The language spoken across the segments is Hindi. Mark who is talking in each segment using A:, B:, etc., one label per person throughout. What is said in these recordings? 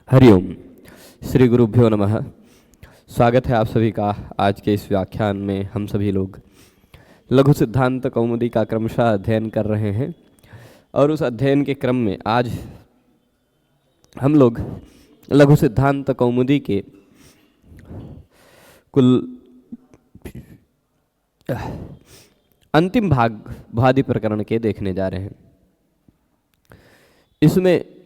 A: हरिओम। श्री गुरुभ्यो नमः। स्वागत है आप सभी का आज के इस व्याख्यान में। हम सभी लोग लघु सिद्धांत कौमुदी का क्रमशः अध्ययन कर रहे हैं और उस अध्ययन के क्रम में आज हम लोग लघु सिद्धांत कौमुदी के कुल अंतिम भाग भ्वादि प्रकरण के देखने जा रहे हैं। इसमें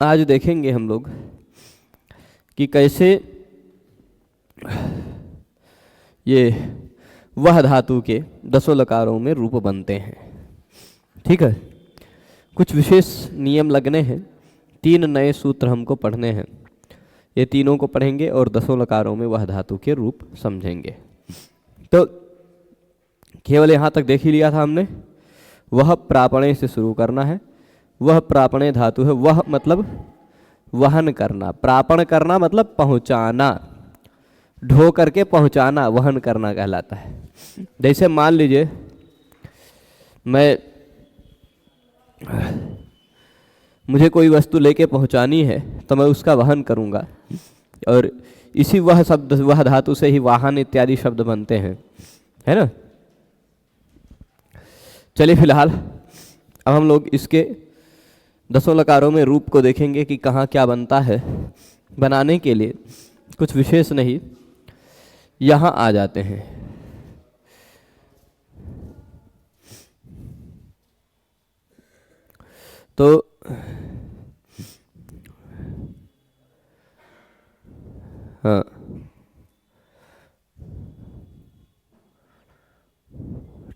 A: आज देखेंगे हम लोग कि कैसे ये वह धातु के दसों लकारों में रूप बनते हैं। ठीक है, कुछ विशेष नियम लगने हैं। 3 नए सूत्र हमको पढ़ने हैं। ये तीनों को पढ़ेंगे और दसों लकारों में वह धातु के रूप समझेंगे। तो केवल यहाँ तक देख ही लिया था हमने। वह प्रापणे से शुरू करना है। वह प्रापणे धातु है। वह मतलब वहन करना, प्रापण करना मतलब पहुंचाना, ढो करके पहुंचाना वहन करना कहलाता है। जैसे मान लीजिए मुझे कोई वस्तु लेके पहुंचानी है तो मैं उसका वहन करूंगा और इसी वह शब्द वह धातु से ही वाहन इत्यादि शब्द बनते हैं, है ना। चलिए फिलहाल अब हम लोग इसके दसों लकारों में रूप को देखेंगे कि कहाँ क्या बनता है। बनाने के लिए कुछ विशेष नहीं, यहाँ आ जाते हैं। तो हाँ,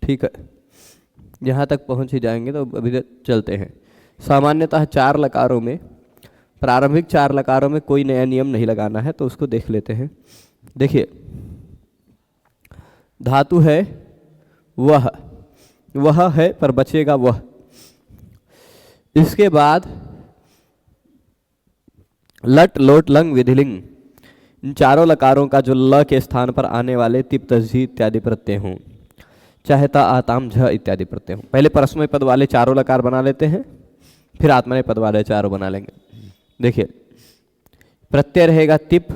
A: ठीक है, यहाँ तक पहुँच ही जाएंगे तो अभी चलते हैं। सामान्यतः 4 लकारों में, प्रारंभिक 4 लकारों में कोई नया नियम नहीं लगाना है, तो उसको देख लेते हैं। देखिए, धातु है वह है पर बचेगा वह। इसके बाद लट लोट लंग विधिलिंग, इन चारों लकारों का जो ल के स्थान पर आने वाले तिप तस्जी इत्यादि प्रत्यय हों, चाहे ता आताम झ इत्यादि प्रत्यय हों। पहले परस्मय पद वाले चारों लकार बना लेते हैं, फिर आत्मनेय पद वाले चारों बना लेंगे। देखिए, प्रत्यय रहेगा तिप,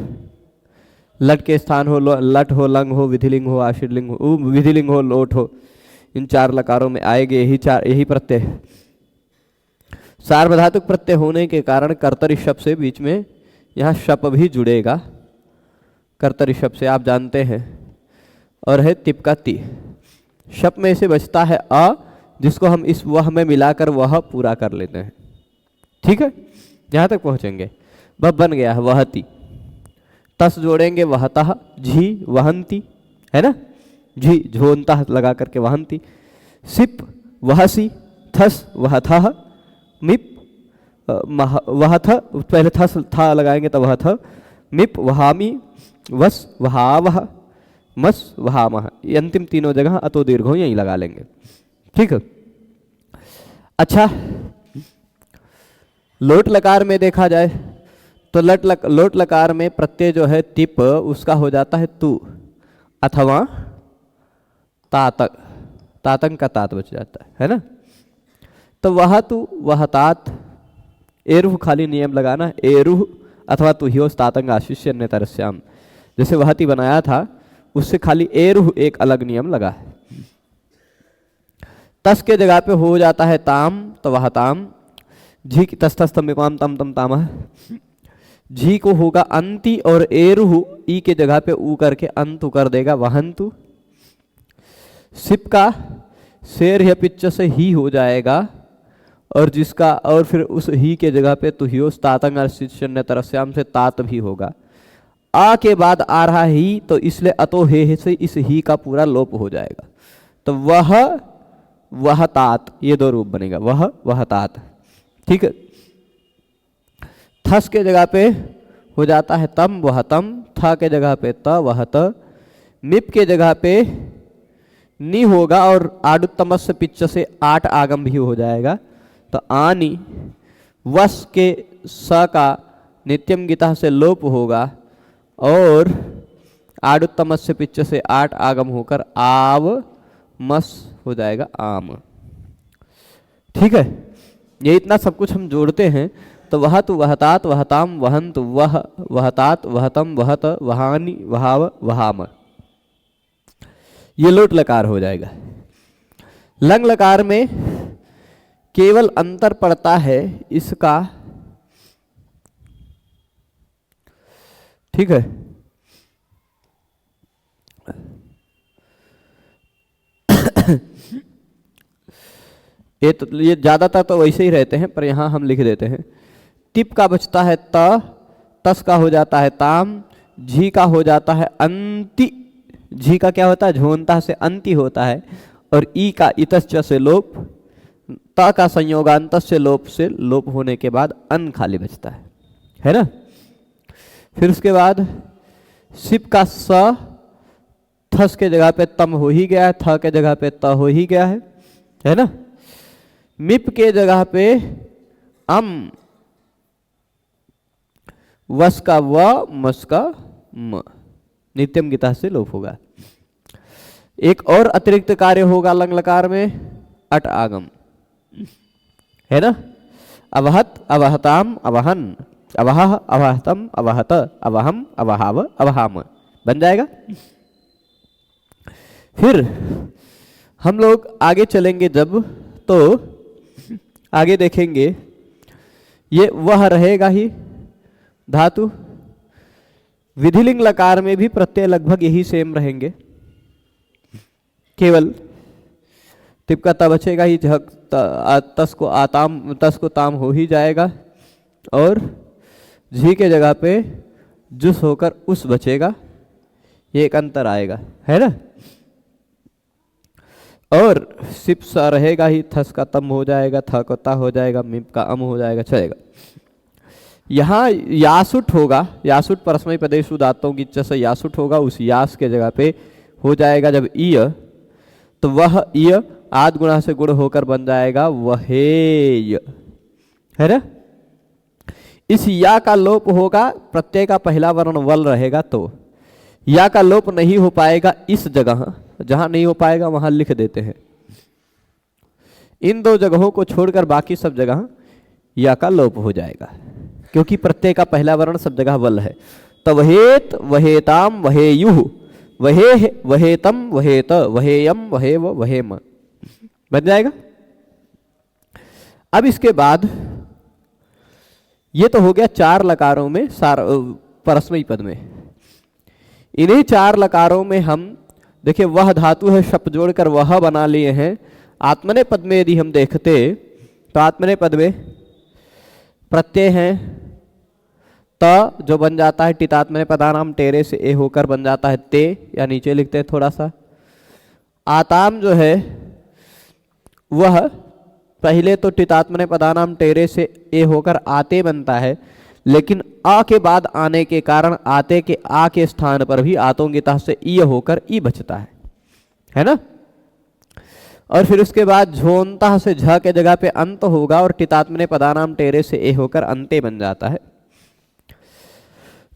A: लट के स्थान हो लट हो, लंग हो, विधिलिंग हो, आशीर्लिंग हो, विधिलिंग हो, लोट हो। इन 4 लकारों में आएंगे यही प्रत्यय। सार्वधातुक प्रत्यय होने के कारण कर्तरी शब्द से बीच में यहाँ शप भी जुड़ेगा। कर्तरी शब्द से आप जानते हैं, और है तिप का ती। शप में से बचता है अ, जिसको हम इस वह में मिलाकर वह पूरा कर लेते हैं। ठीक है, यहाँ तक पहुँचेंगे। वह बन गया है वहती। तस जोड़ेंगे वहतः, झी वहंती, है ना। झी झोंता लगा करके वहंती। सिप वहसी, थस वहथः, मिप वहथ, पहले थस था लगाएंगे तो वहथ, मिप वहामी, वस वहावह, मस वहामह। ये अंतिम तीनों जगह अतो दीर्घों यहीं लगा लेंगे। ठीक है। अच्छा, लोट लकार में देखा जाए तो लोट लकार में प्रत्यय जो है तिप, उसका हो जाता है तू अथवा तातक। तातंक का तात बच जाता है ना। तो वह तू वह तात, एरुह खाली नियम लगाना, एरुह अथवा तू हियोस तातंग आशिष्य अन्य तरस्याम। जैसे वहती बनाया था उससे खाली एरुह एक अलग नियम लगा है। तस के जगह पे हो जाता है ताम, तो वह ताम। झी तस तस तम तम तम तामह। झी को होगा अंति और एरुह ई के जगह पे ऊ करके अंतु कर देगा वहंतु। सिप का शेर या पिच्च से ही हो जाएगा, और जिसका और फिर उस ही के जगह पे तुहियोस तातंग आशिष्य तरस्याम से तात भी होगा। आ के बाद आ रहा ही, तो इसलिए अतो हे से इस ही का पूरा लोप हो जाएगा। तो वह तात, ये 2 रूप बनेगा, वह तात। ठीक है। थस के जगह पे हो जाता है तम, वह तम। था के जगह पे त, वह त। मिप के जगह पे नी होगा और आडुत्तमस्य पिच्च से 8 आगम भी हो जाएगा, तो आनी। वस के स का नित्यम गीता से लोप होगा और आडुत्तमस्य पिच्च से 8 आगम होकर आव मस हो जाएगा आम। ठीक है, ये इतना सब कुछ हम जोड़ते हैं तो वहतु वहतात वहताम वहंतु वह वहतात वहतम वहत वहानि वहाव वहाम, ये लोट लकार हो जाएगा। लंग लकार में केवल अंतर पड़ता है इसका, ठीक है, ये ज्यादातर तो वैसे ही रहते हैं, पर यहां हम लिख देते हैं। टिप का बचता है त, तस का हो जाता है ताम, झी का हो जाता है अंति, झी का क्या होता है, झोंता से अंति होता है, और ई का इतश्च से लोप, त का संयोगांत से लोप होने के बाद अन खाली बचता है ना। फिर उसके बाद सिप का स, थस के जगह पे तम हो ही गया है, थ के जगह पे त हो ही गया है ना। मिप के जगह पे अम, वस का व, मस का म, नित्यम गीता से लोप होगा। एक और अतिरिक्त कार्य होगा लंग लकार में, अट आगम, है ना। अवहत अवहताम अवहन, अवह अवहतम अवहत अवहम अवहाव अवहाम बन जाएगा। फिर हम लोग आगे चलेंगे जब, तो आगे देखेंगे ये वह रहेगा ही धातु। विधिलिंग लकार में भी प्रत्यय लगभग यही सेम रहेंगे, केवल तिप का ता बचेगा ही, तस को आताम, तस को ताम हो ही जाएगा, और झी के जगह पे जुस होकर उस बचेगा, ये एक अंतर आएगा, है ना। और सिप सा रहेगा ही, थस का तम हो जाएगा, थ को ता हो जाएगा, मिप का अम हो जाएगा, चलेगा। यहाँ यासुट होगा, यासुट परस्मय पदेशु दातों की च से यासुट होगा, उस यास के जगह पे हो जाएगा जब ईय, तो वह ईय आद गुणा से गुण होकर बन जाएगा वहेय, है ना। इस या का लोप होगा, प्रत्यय का पहला वर्ण वल रहेगा, तो या का लोप नहीं हो पाएगा इस जगह, जहां नहीं हो पाएगा वहां लिख देते हैं। इन दो जगहों को छोड़कर बाकी सब जगह या का लोप हो जाएगा, क्योंकि प्रत्यय का पहला वर्ण सब जगह वल है। तो वहेत वहेताम वहेयुः, वहे वहेतम वहेत वहेयम वहेव वहेम बन जाएगा। अब इसके बाद ये तो हो गया चार लकारों में, परस्मयी पद में। इन्हीं चार लकारों में हम देखिए वह धातु है, शप जोड़कर वह बना लिए हैं। आत्मने पद में यदि हम देखते तो आत्मने पद में प्रत्यय हैं, त जो बन जाता है टितात्मने पदानाम टेरे से ए होकर बन जाता है ते, या नीचे लिखते हैं थोड़ा सा। आताम जो है वह पहले तो टितात्मने पदानाम टेरे से ए होकर आते बनता है, लेकिन आ के बाद आने के कारण आते के आ के स्थान पर भी आतों की तह से ई होकर ई बचता है ना। और फिर उसके बाद झोंता से झ के जगह पे अंत होगा, और टितात्मने पदानाम टेरे से ए होकर अंते बन जाता है।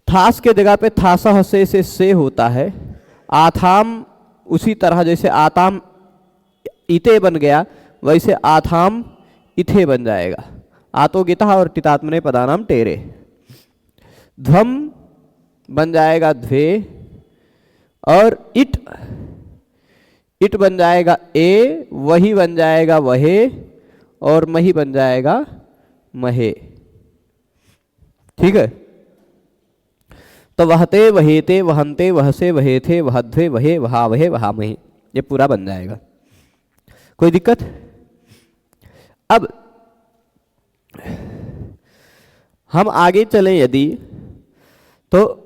A: थास के जगह पे थासा से होता है। आथाम उसी तरह जैसे आताम इते बन गया, वैसे आथाम इथे बन जाएगा, आतो गिता और टितात्मने पदानाम टेरे। ध्वम बन जाएगा ध्वे, और इट इट बन जाएगा ए, वही बन जाएगा वहे, और मही बन जाएगा महे, ठीक है। तो वहते वहेते वहंते वहसे वहेथे वहध्वे वहे वहा वहे वहा महे, ये पूरा बन जाएगा। कोई दिक्कत? अब हम आगे चलें यदि, तो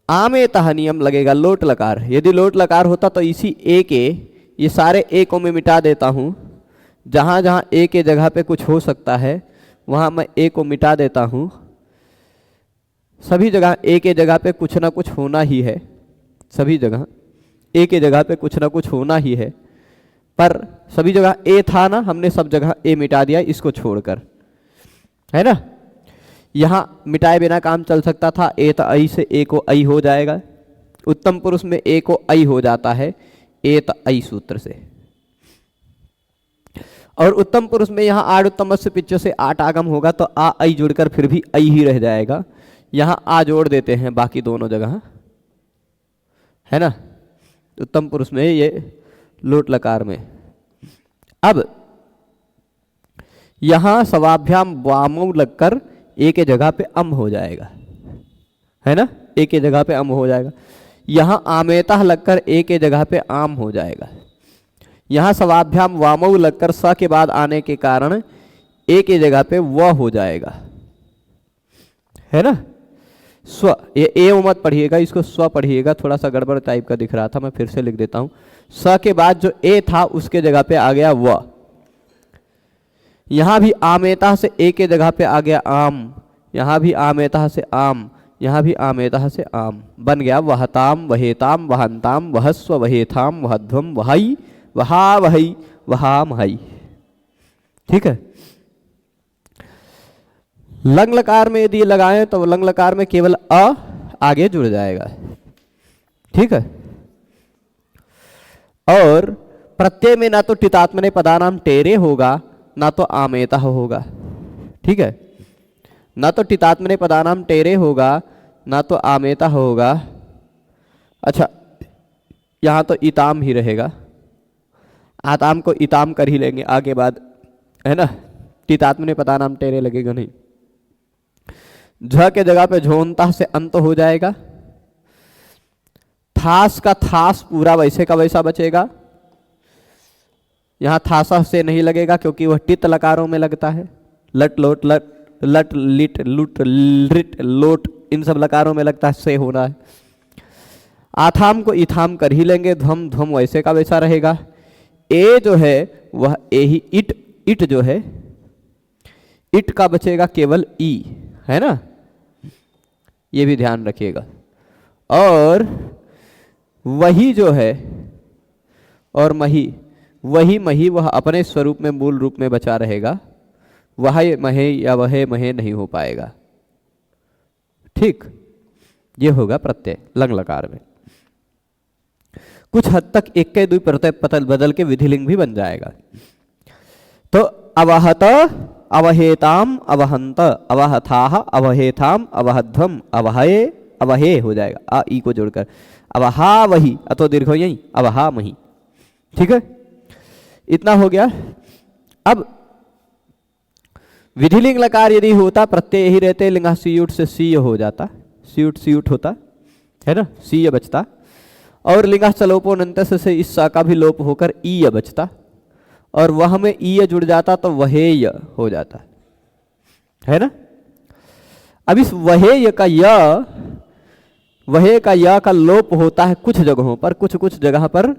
A: आमे तह नियम लगेगा लोट लकार। यदि लोट लकार होता तो इसी ए के, ये सारे ए को मैं मिटा देता हूं। जहां जहां ए के जगह पे कुछ हो सकता है वहां मैं ए को मिटा देता हूं। सभी जगह ए के जगह पे कुछ ना कुछ होना ही है, सभी जगह ए के जगह पे कुछ ना कुछ होना ही है। पर सभी जगह ए था ना, हमने सब जगह ए मिटा दिया इसको छोड़कर, है ना। यहां मिटाए बिना काम चल सकता था, ए तो आई से ए को आई हो जाएगा। उत्तम पुरुष में ए को आई हो जाता है, ए तो आई सूत्र से। और उत्तम पुरुष में यहाँ आड़ उत्तम से पिच्छ से आठ आगम होगा तो आ आई जुड़कर फिर भी आई ही रह जाएगा। यहाँ आ जोड़ देते हैं बाकी दोनों जगह, है ना। उत्तम पुरुष में ये लोट लकार में। अब यहां सवाभ्याम वामो लगकर एक के जगह पे अम हो जाएगा, है ना, एक के जगह पे अम हो जाएगा। यहां आमेता लगकर एक के जगह पे आम हो जाएगा। यहां सवाभ्याम वामो लगकर स के बाद आने के कारण एक के जगह पे व हो जाएगा, है ना। स्व, ये ए मत पढ़िएगा, इसको स्व पढ़िएगा, थोड़ा सा गड़बड़ टाइप का दिख रहा था, मैं फिर से लिख देता हूं। स के बाद जो ए था उसके जगह पे आ गया व। यहां भी आमेता से ए के जगह पे आ गया आम, यहां भी आमेता से आम, यहां भी आमेता से आम, बन गया वहताम वहेताम वहंताम वहस्व वहेथाम वहध्वम वहाई वहा वही वहा महाई। ठीक है। लंग लकार में यदि लगाएं तो लंग लकार में केवल अ आगे जुड़ जाएगा। ठीक है। और प्रत्यय में ना तो टितात्मने पदानाम टेरे होगा ना तो आमेता होगा। ठीक है। ना तो टितात्मने पदानाम टेरे होगा ना तो आमेता होगा। अच्छा, यहां तो इताम ही रहेगा, आताम को इताम कर ही लेंगे आगे बाद, है ना। टितात्मने पदानाम टेरे लगेगा नहीं। झ के जगह पे झोंता से अंत हो जाएगा। थास का थास पूरा वैसे का वैसा बचेगा। यहां थासा से नहीं लगेगा क्योंकि वह टित लकारों में लगता है। लट लोट लट लट लिट लुट लिट लोट इन सब लकारों में लगता है, से होना है। आथाम को इथाम कर ही लेंगे, ध्वम ध्वम वैसे का वैसा रहेगा। ए जो है वह ए ही, इट इट जो है इट का बचेगा केवल ई, है ना, ये भी ध्यान रखिएगा। और वही जो है और मही, वही मही वह अपने स्वरूप में मूल रूप में बचा रहेगा। वह महे या वह महे नहीं हो पाएगा। ठीक, ये होगा प्रत्यय लंग लकार में। कुछ हद तक एक के दुई प्रत्यय पतल बदल के विधिलिंग भी बन जाएगा। तो अवहत अवहेताम अवहंत अवहथाह अवहेथाम अवहध्वम अवहये अवहे हो जाएगा आ ई को जोड़कर। अवहा वही अतो दीर्घ यही अवहा मही। ठीक है, इतना हो गया। अब विधिलिंग लकार यदि होता प्रत्यय यही रहते, लिंगा सीयुट से सी हो जाता, सीयुट सीयुट होता, है ना, सी बचता। और लिंगा चलोपो नंतस से इस सा का भी लोप होकर ई बचता, और वह में ई जुड़ जाता तो वहेय हो जाता, है ना। अब इस वहेय का य का लोप होता है कुछ जगहों पर, कुछ कुछ जगह पर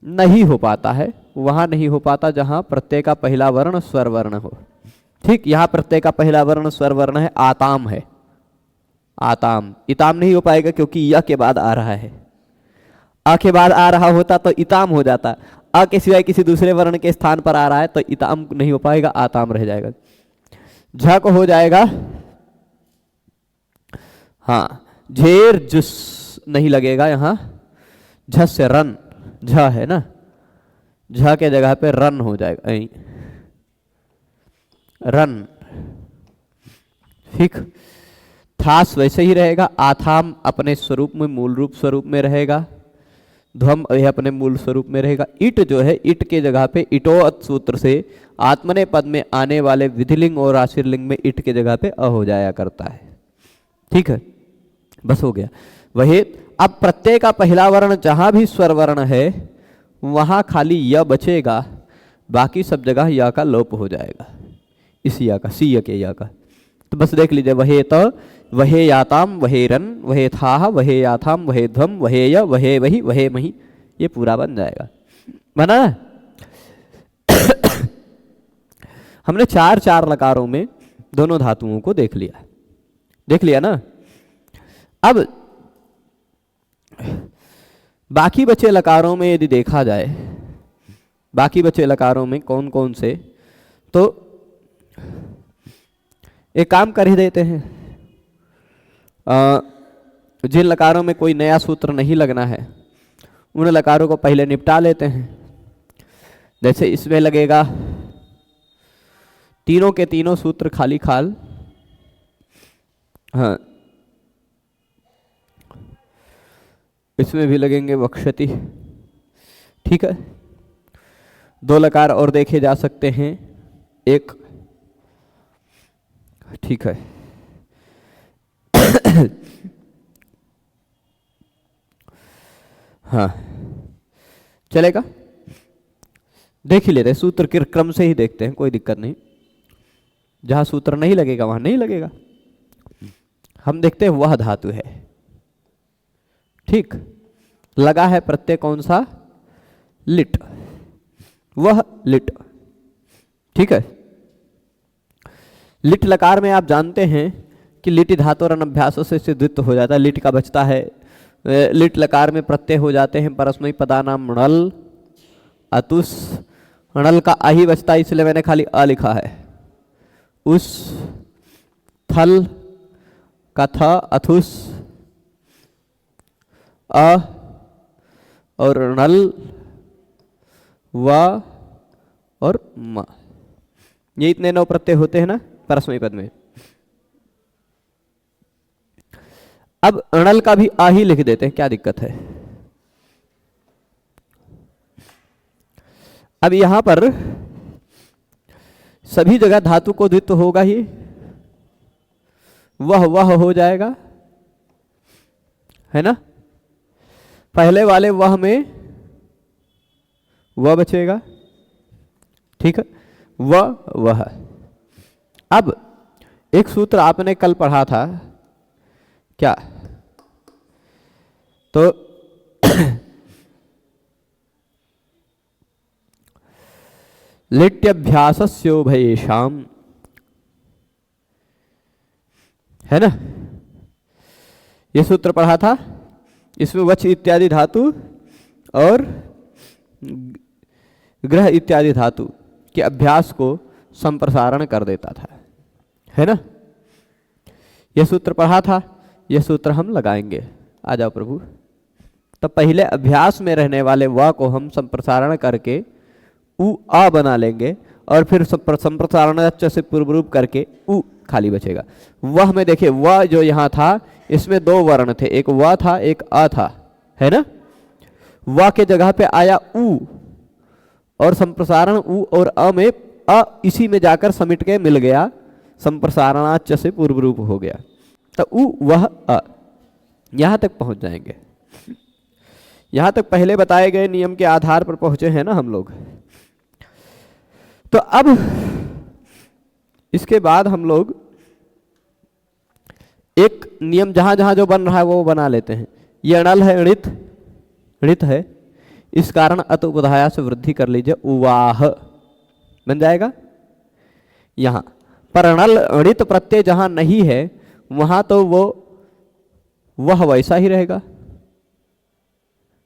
A: नहीं हो पाता है। वहां नहीं हो पाता जहां प्रत्यय का पहला वर्ण स्वर वर्ण हो। ठीक, यहां प्रत्यय का पहला वर्ण स्वर वर्ण है, आताम है, आताम। इताम नहीं हो पाएगा क्योंकि य के बाद आ रहा है। आ के बाद आ रहा होता तो इताम हो जाता। आ के सिवाय किसी दूसरे वर्ण के स्थान पर आ रहा है तो इताम नहीं हो पाएगा, आताम रह जाएगा। झ को हो जाएगा, हाँ, झेर जुस नहीं लगेगा यहां, झ से रन, झ है ना, झ के जगह पे रन हो जाएगा, रन। ठीक, थास वैसे ही रहेगा, आथाम अपने स्वरूप में मूल रूप स्वरूप में रहेगा, ध्वम यह अपने मूल स्वरूप में रहेगा। इट जो है इट के जगह पे इटो अत सूत्र से आत्मने पद में आने वाले विधिलिंग और आशीर्लिंग में इट के जगह पे अ हो जाया करता है। ठीक है, बस हो गया। वही अब प्रत्यय का पहला वर्ण जहां भी स्वर वर्ण है वहां खाली य बचेगा, बाकी सब जगह या का लोप हो जाएगा, इस या का, सी के या का। तो बस देख लीजिए, वहे त वहे याताम वहे रन वहे थाह वहे याथाम वहे ध्वम वहे य वहे वही वहे मही, ये पूरा बन जाएगा। बना हमने चार चार लकारों में दोनों धातुओं को देख लिया, देख लिया ना। अब बाकी बचे लकारों में यदि देखा जाए, बाकी बचे लकारों में कौन कौन से, तो एक काम कर ही देते हैं, जिन लकारों में कोई नया सूत्र नहीं लगना है उन लकारों को पहले निपटा लेते हैं। जैसे इसमें लगेगा तीनों के तीनों सूत्र खाली खाल। हाँ, इसमें भी लगेंगे वक्षति। ठीक है, दो लकार और देखे जा सकते हैं, एक। ठीक है हाँ, चलेगा। देख ही लेते हैं, सूत्र के क्रम से ही देखते हैं, कोई दिक्कत नहीं। जहां सूत्र नहीं लगेगा वहां नहीं लगेगा। हम देखते हैं वह धातु है। ठीक, लगा है प्रत्यय कौन सा? लिट, वह लिट। ठीक है, लिट लकार में आप जानते हैं कि लिट धातु और अनभ्यासों से द्वित्व हो जाता है, लिट का बचता है। लिट लकार में प्रत्यय हो जाते हैं परस्मयी पदानाम णल, अतुस। णल का आ ही बचता है, इसलिए मैंने खाली अ लिखा है। उस, थल का थ, अथुस, अ और णल, व और म। ये इतने 9 प्रत्यय होते हैं ना परस्मयी पद में। अब अणल का भी आ ही लिख देते हैं, क्या दिक्कत है? अब यहां पर सभी जगह धातु को द्वित्व होगा ही, वह हो जाएगा, है ना। पहले वाले वह में वह बचेगा। ठीक है, वह। अब एक सूत्र आपने कल पढ़ा था क्या? तो लिट्यभ्यासस्योभयेषाम्, है ना, ये सूत्र पढ़ा था। इसमें वच इत्यादि धातु और ग्रह इत्यादि धातु के अभ्यास को संप्रसारण कर देता था, है ना। यह सूत्र पढ़ा था, यह सूत्र हम लगाएंगे। आ जाओ प्रभु। तो पहले अभ्यास में रहने वाले व को हम संप्रसारण करके उ आ बना लेंगे, और फिर संप्रसारण से पूर्व रूप करके उ खाली बचेगा। वह में देखिए, वह जो यहाँ था इसमें 2 वर्ण थे, एक व था एक अ था, है ना। व के जगह पे आया उ, और संप्रसारण उ और अ में अ इसी में जाकर समिट के मिल गया, संप्रसारणाच से पूर्व रूप हो गया। तो उ वह अ, यहां तक पहुंच जाएंगे। यहां तक पहले बताए गए नियम के आधार पर पहुंचे हैं ना हम लोग। तो अब इसके बाद हम लोग एक नियम जहां जहां जो बन रहा है वो बना लेते हैं। ये अणल है, णित, णित है, इस कारण अत उपधाया से वृद्धि कर लीजिए, उवाह बन जाएगा। यहां पर अणल णित प्रत्यय जहां नहीं है वहां तो वह वैसा ही रहेगा,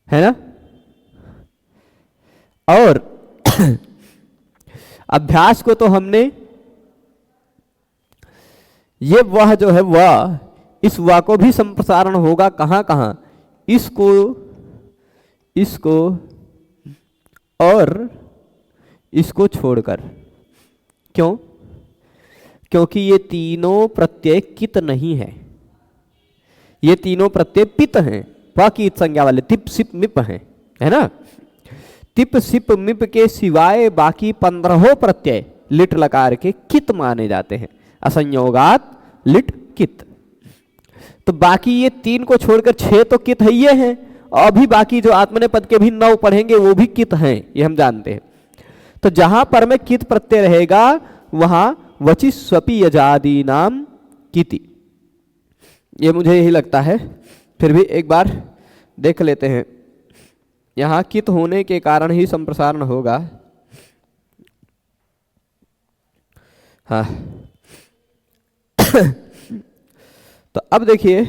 A: है ना। और अभ्यास को तो हमने, ये वह जो है वह, इस वह को भी संप्रसारण होगा कहां कहां, इसको, इसको और इसको छोड़कर। क्यों? क्योंकि ये तीनों प्रत्यय कित नहीं है, ये तीनों प्रत्यय पित हैं, बाकी संज्ञा वाले तिप सिप मिप हैं, है ना। तिप सिप मिप के सिवाय बाकी 15 प्रत्यय लिट लकार के कित माने जाते हैं, असंयोगात लिट कित। तो बाकी ये 3 को छोड़कर 6 तो कित है ये हैं, और अभी बाकी जो आत्मनेपद के भी 9 पढ़ेंगे वो भी कित हैं, ये हम जानते हैं। तो जहां पर में कित प्रत्यय रहेगा वहां वचि स्वपि यजादि नाम किति, ये मुझे यही लगता है। फिर भी एक बार देख लेते हैं। यहां कित होने के कारण ही संप्रसारण होगा। हाँ तो अब देखिए,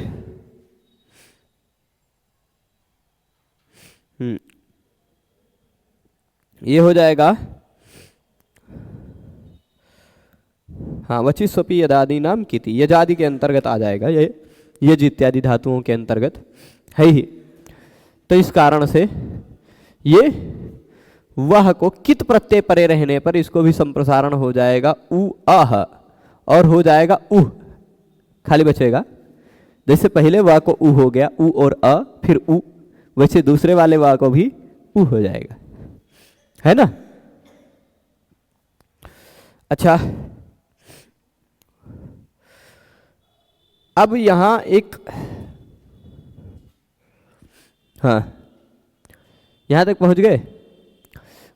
A: ये हो जाएगा, हाँ, वचि स्वपि यदादि नाम किति, यजादि के अंतर्गत आ जाएगा, ये यज इत्यादि धातुओं के अंतर्गत है ही। तो इस कारण से ये वह को कित प्रत्यय परे रहने पर इसको भी संप्रसारण हो जाएगा उ अह और हो जाएगा उह, खाली बचेगा। जैसे पहले वा को उ हो गया, उ और अ फिर उ, वैसे दूसरे वाले वा को भी उ हो जाएगा, है ना। अच्छा, अब यहां एक, हाँ यहां तक पहुंच गए,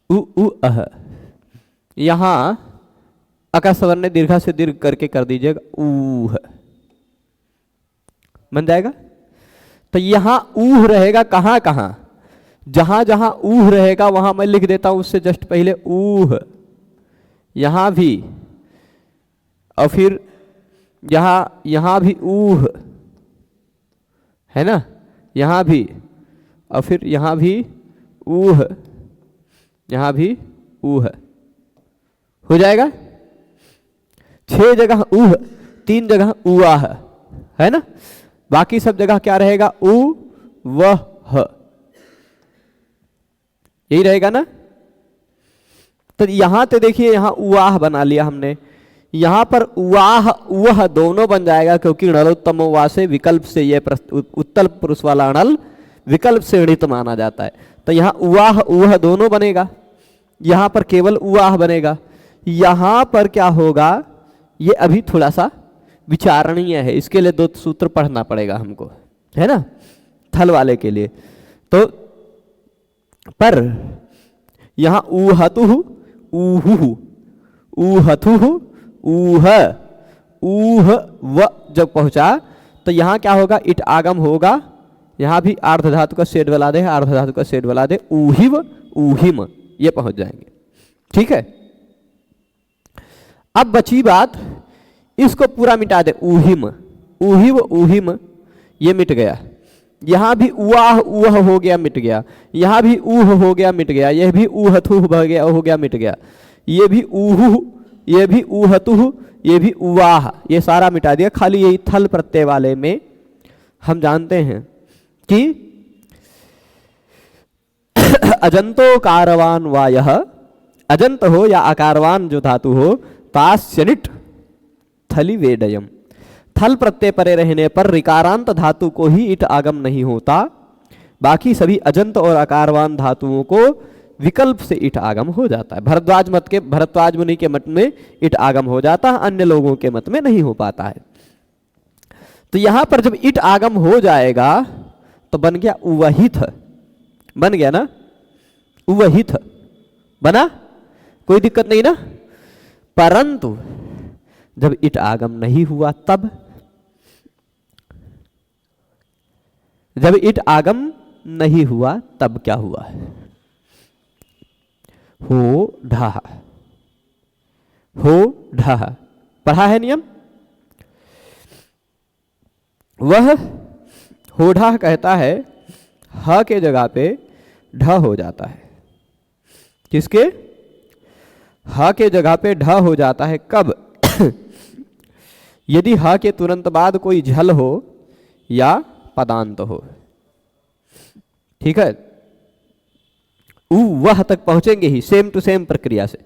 A: उ अह, यहां अकार सवर्ण दीर्घा से दीर्घ करके कर दीजिएगा ऊह, बन जाएगा। तो यहां ऊह रहेगा कहां कहां, जहां जहां ऊह रहेगा वहां मैं लिख देता हूं उससे जस्ट पहले ऊह, यहां भी, और फिर यहां भी ऊह, है ना, यहां भी, और फिर यहां भी ऊह, यहां भी ऊह, हो जाएगा। 6 जगह ऊह, 3 जगह उआह, है ना। बाकी सब जगह क्या रहेगा, उ वह, यही रहेगा ना। तो यहां तो देखिए यहां उआह बना लिया हमने, यहां पर उआह वह दोनों बन जाएगा, क्योंकि णलोत्तम वा से विकल्प से ये उत्तल पुरुष वाला अणल विकल्प से णित माना जाता है। तो यहां उआह वह दोनों बनेगा, यहां पर केवल उआह बनेगा। यहां पर क्या होगा, ये अभी थोड़ा सा विचारणीय है, इसके लिए 2 सूत्र पढ़ना पड़ेगा हमको, है ना, थल वाले के लिए। तो पर यहां ऊहतुहु, ऊहुहु, ऊहथुहु, ऊह, ऊह व जब पहुंचा तो यहां क्या होगा, इट आगम होगा, यहां भी आर्ध धातु का सेड वाला दे, आर्ध धातु का सेड वाला दे, ऊहिव, ऊहिम, ये पहुंच जाएंगे, ठीक है। अब बची बात, इसको पूरा मिटा दे, ऊहिम, ऊहिव, ऊहिम, ये मिट गया। यहां भी उआह उह हो गया, मिट गया। यहां भी ऊह हो गया, मिट गया। यह भी ऊहथुह हो गया, मिट गया। ये भी ऊहु, ये भी ऊहतुह, ये भी उआह, ये सारा मिटा दिया। खाली यही थल प्रत्यय वाले में हम जानते हैं कि अजंतो कारवान वायः, अजंत हो या आकारवान जो धातु हो, तास्यनिट थली वेडयम, थल प्रत्यय परे रहने पर ऋकारांत धातु को ही इट आगम नहीं होता, बाकी सभी अजंत और आकारवान धातुओं को विकल्प से इट आगम हो जाता है। भरद्वाज मुनि के मत में इट आगम हो जाता है, अन्य लोगों के मत में नहीं हो पाता है। तो यहां पर जब इट आगम हो जाएगा तो बन गया उवहित, बन गया ना, उवहित बना, कोई दिक्कत नहीं ना। परंतु जब इट आगम नहीं हुआ तब, जब इट आगम नहीं हुआ तब क्या हुआ, हो ढाह, हो ढाह, पढ़ा है नियम। वह होढ़ा कहता है ह के जगह पे ढ हो जाता है, किसके, ह के जगह पे ढ हो जाता है कब, यदि ह के तुरंत बाद कोई झल हो या पदांत हो, ठीक है। उ वह तक पहुंचेंगे ही सेम टू सेम प्रक्रिया से।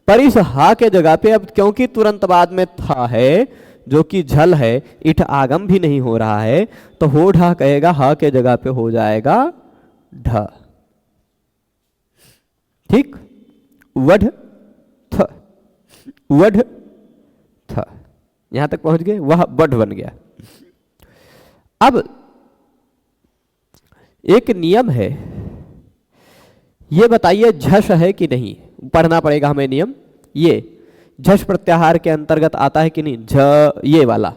A: पर इस हा के जगह पे अब क्योंकि तुरंत बाद में था है जो कि झल है, इठ आगम भी नहीं हो रहा है, तो हो ढा कहेगा हा के जगह पे हो जाएगा ढ, ठीक। वढ़ थ, वढ़ थ, यहां तक पहुंच गए, वह बढ़ बन गया। अब एक नियम है, ये बताइए झष है कि नहीं, पढ़ना पड़ेगा हमें नियम। ये झष प्रत्याहार के अंतर्गत आता है कि नहीं, झ ये वाला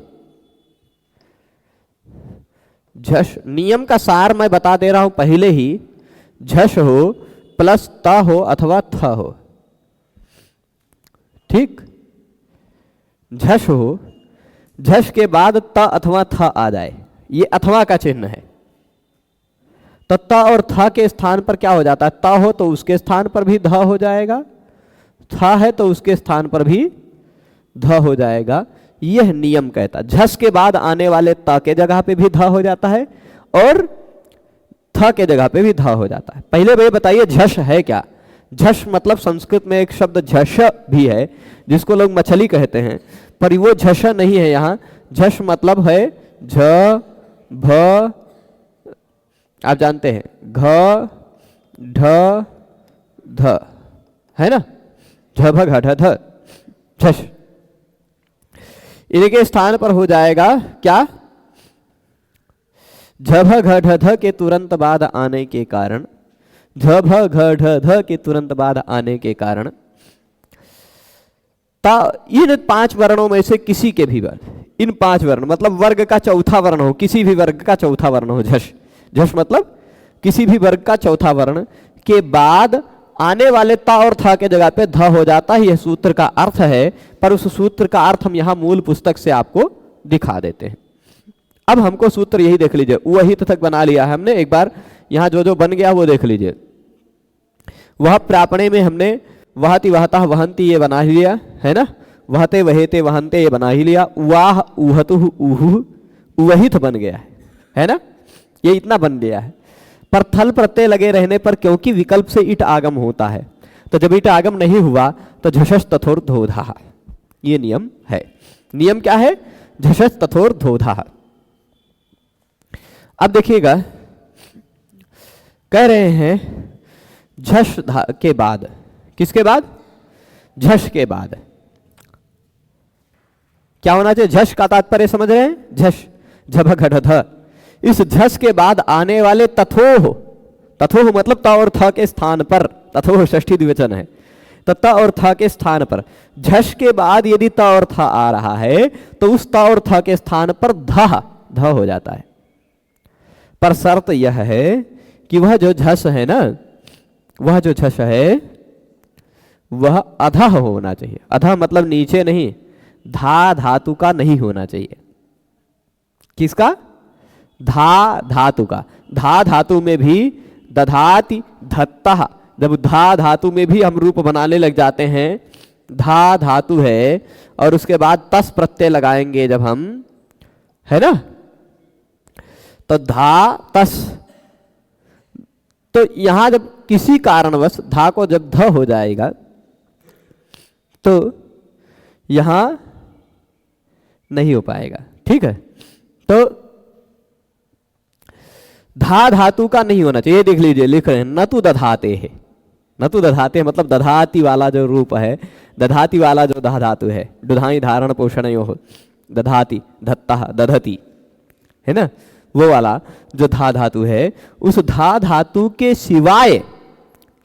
A: झष। नियम का सार मैं बता दे रहा हूं पहले ही, झष हो प्लस त हो अथवा थ हो, ठीक। झष हो, झष के बाद त अथवा थ आ जाए, ये अथवा का चिन्ह है। तो त और थ के स्थान पर क्या हो जाता है, त हो तो उसके स्थान पर भी ध हो जाएगा, थ है तो उसके स्थान पर भी ध हो जाएगा। यह नियम कहता है झस के बाद आने वाले त के जगह पे भी ध हो जाता है और थ के जगह पे भी ध हो जाता है। पहले भाई बताइए झस है क्या, झष मतलब संस्कृत में एक शब्द झष भी है जिसको लोग मछली कहते हैं, पर वो झष नहीं है यहाँ। झष मतलब है झ भ, आप जानते हैं घ ढ ध, है ना, झ भ घ ढ ध, झष। इनके स्थान पर हो जाएगा क्या, झ भ घ ढ ध के तुरंत बाद आने के कारण, झ भ घ ढ ध के तुरंत बाद आने के कारण इन 5 वर्णों में से किसी के भी वर्ण, इन 5 वर्ण मतलब वर्ग का चौथा वर्ण हो, किसी भी वर्ग का चौथा वर्ण हो, झष, झष मतलब किसी भी वर्ग का चौथा वर्ण के बाद आने वाले ता और था के जगह पे ध हो जाता है। यह सूत्र का अर्थ है, पर उस सूत्र का अर्थ हम यहां मूल पुस्तक से आपको दिखा देते हैं। अब हमको सूत्र यही देख लीजिए, वही तक बना लिया है हमने, एक बार यहां जो जो बन गया वो देख लीजिए। वह प्रापणे में हमने वहति वहता वहंती ये बना ही लिया है ना, वहते वहेते वहंते ये बना ही लिया, वाह उहतु उहु उवहित बन गया है ना, ये इतना बन गया है। पर थल प्रत्यय लगे रहने पर क्योंकि विकल्प से इट आगम होता है, तो जब इट आगम नहीं हुआ तो झषस तथोर्धोधा, ये नियम है। नियम क्या है, झषस तथोर्धोधा। अब देखिएगा, कह रहे हैं झष के बाद, किसके बाद, झष के बाद क्या होना चाहिए, झष का तात्पर्य समझ रहे हैं, झष झभ घट ध, इस झष के बाद आने वाले तथोह, तथोह मतलब त और थ के स्थान पर, तथोह षष्ठी द्विवचन है, तो त और थ के स्थान पर, झष के बाद यदि त और थ आ रहा है तो उस त और थ के स्थान पर ध हो जाता है। पर शर्त यह है कि वह जो झष है ना, वह जो झष है वह अधः होना चाहिए। अधः मतलब नीचे नहीं, धा धातु का नहीं होना चाहिए। किसका, धा धातु का। धा धातु में भी दधाति धत्तः, जब धा धातु में भी हम रूप बनाने लग जाते हैं, धा धातु है और उसके बाद तस प्रत्यय लगाएंगे जब हम, है ना, तो धा तस, तो यहां जब किसी कारणवश धा को जब ध हो जाएगा तो यहां नहीं हो पाएगा, ठीक है। तो धा धातु का नहीं होना चाहिए, देख लीजिए लिख रहे हैं न तु दधाते है, न तु दधाते मतलब दधाती वाला जो रूप है, दधाती वाला जो धा धातु है, दुधाई धारण पोषण यो दधाती धत्ता दधती, है ना, वो वाला जो धा धातु है, उस धा धातु के सिवाय,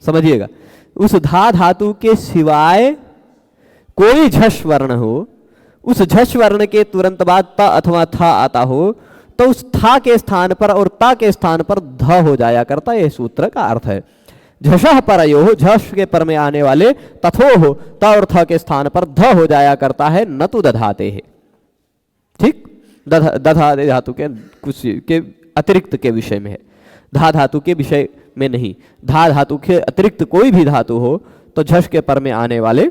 A: समझिएगा, उस धा धातु के सिवाय कोई झष वर्ण हो, उस झष वर्ण के तुरंत बाद त अथवा था आता हो, तो उस था के स्थान पर और ता के स्थान पर ध हो जाया करता, यह सूत्र का अर्थ है। झषः परयो, झष के पर में आने वाले तथो हो, त और थ के स्थान पर ध हो जाया करता है, न तो दधाते है, ठीक। दधा धातु के कुछ के अतिरिक्त के विषय में है, धा धातु के विषय में नहीं। धा धातु के अतिरिक्त कोई भी धातु हो तो झष के पर में आने वाले,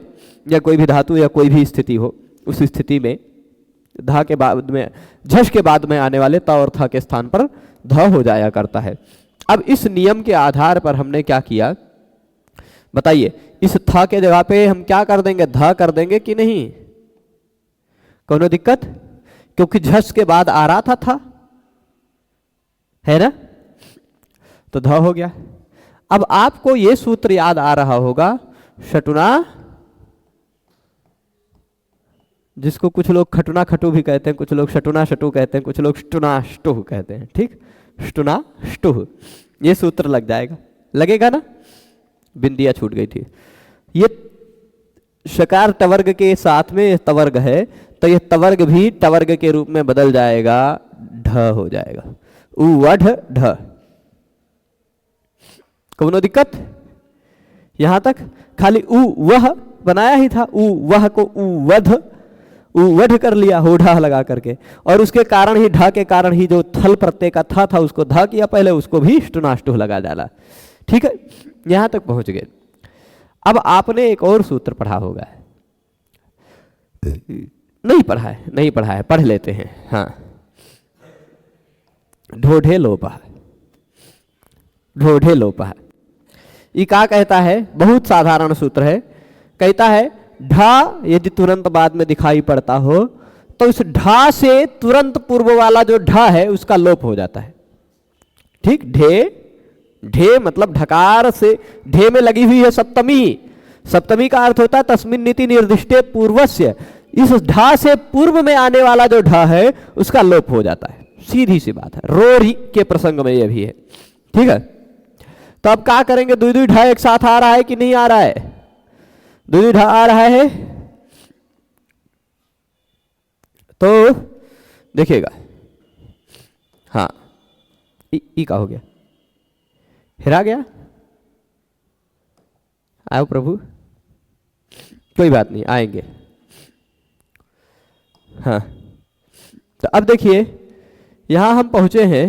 A: या कोई भी धातु या कोई भी स्थिति हो, उस स्थिति में धा के बाद में, झष के बाद में आने वाले त और थ के स्थान पर ध हो जाया करता है। अब इस नियम के आधार पर हमने क्या किया बताइए, इस थ के जगह पे हम क्या कर देंगे, ध कर देंगे कि नहीं, कोनो दिक्कत, क्योंकि झष के बाद आ रहा था, है ना, तो ध हो गया। अब आपको ये सूत्र याद आ रहा होगा, शटुना, जिसको कुछ लोग खटुना खटू भी कहते हैं, कुछ लोग शटुना शटू कहते हैं, कुछ लोग स्टुना स्टुह कहते हैं, ठीक, स्टुना स्टुह, ये सूत्र लग जाएगा, लगेगा ना, बिंदिया छूट गई थी। ये शकार टवर्ग के साथ में तवर्ग है, तो यह तवर्ग भी टवर्ग के रूप में बदल जाएगा, ढ हो जाएगा, उवढ़ ढ। कोनो दिक्कत, यहां तक खाली उ वह बनाया ही था, उ वह को उवध, उवढ़ कर लिया होढ़ा लगा करके, और उसके कारण ही, ढ के कारण ही जो थल प्रत्यय का था उसको ध किया पहले, उसको भी स्टुनाष्टुह लगा डाला, ठीक है, यहां तक पहुंच गए। अब आपने एक और सूत्र पढ़ा होगा, नहीं पढ़ा है, नहीं पढ़ा है, पढ़ लेते हैं, हाँ, ढोढ़े लोपा, ढोढ़े लोपा, ये क्या कहता है, बहुत साधारण सूत्र है, कहता है ढा यदि तुरंत बाद में दिखाई पड़ता हो तो इस ढा से तुरंत पूर्व वाला जो ढा है उसका लोप हो जाता है। ठीक, ढे, ढे मतलब ढकार से, ढे में लगी हुई है सप्तमी, सप्तमी का अर्थ होता है तस्मिन् नीति निर्दिष्टे पूर्वस्य, इस ढा से पूर्व में आने वाला जो ढा है उसका लोप हो जाता है, सीधी सी बात है। रोरी के प्रसंग में यह भी है। ठीक है, तो अब क्या करेंगे, दुई दुई ढा एक साथ आ रहा है कि नहीं आ रहा है, दुई दुई ढा आ रहा है, तो देखिएगा, हाँ ई का हो गया, हिरा गया, आओ प्रभु, कोई बात नहीं आएंगे। हाँ, तो अब देखिए यहां हम पहुंचे हैं,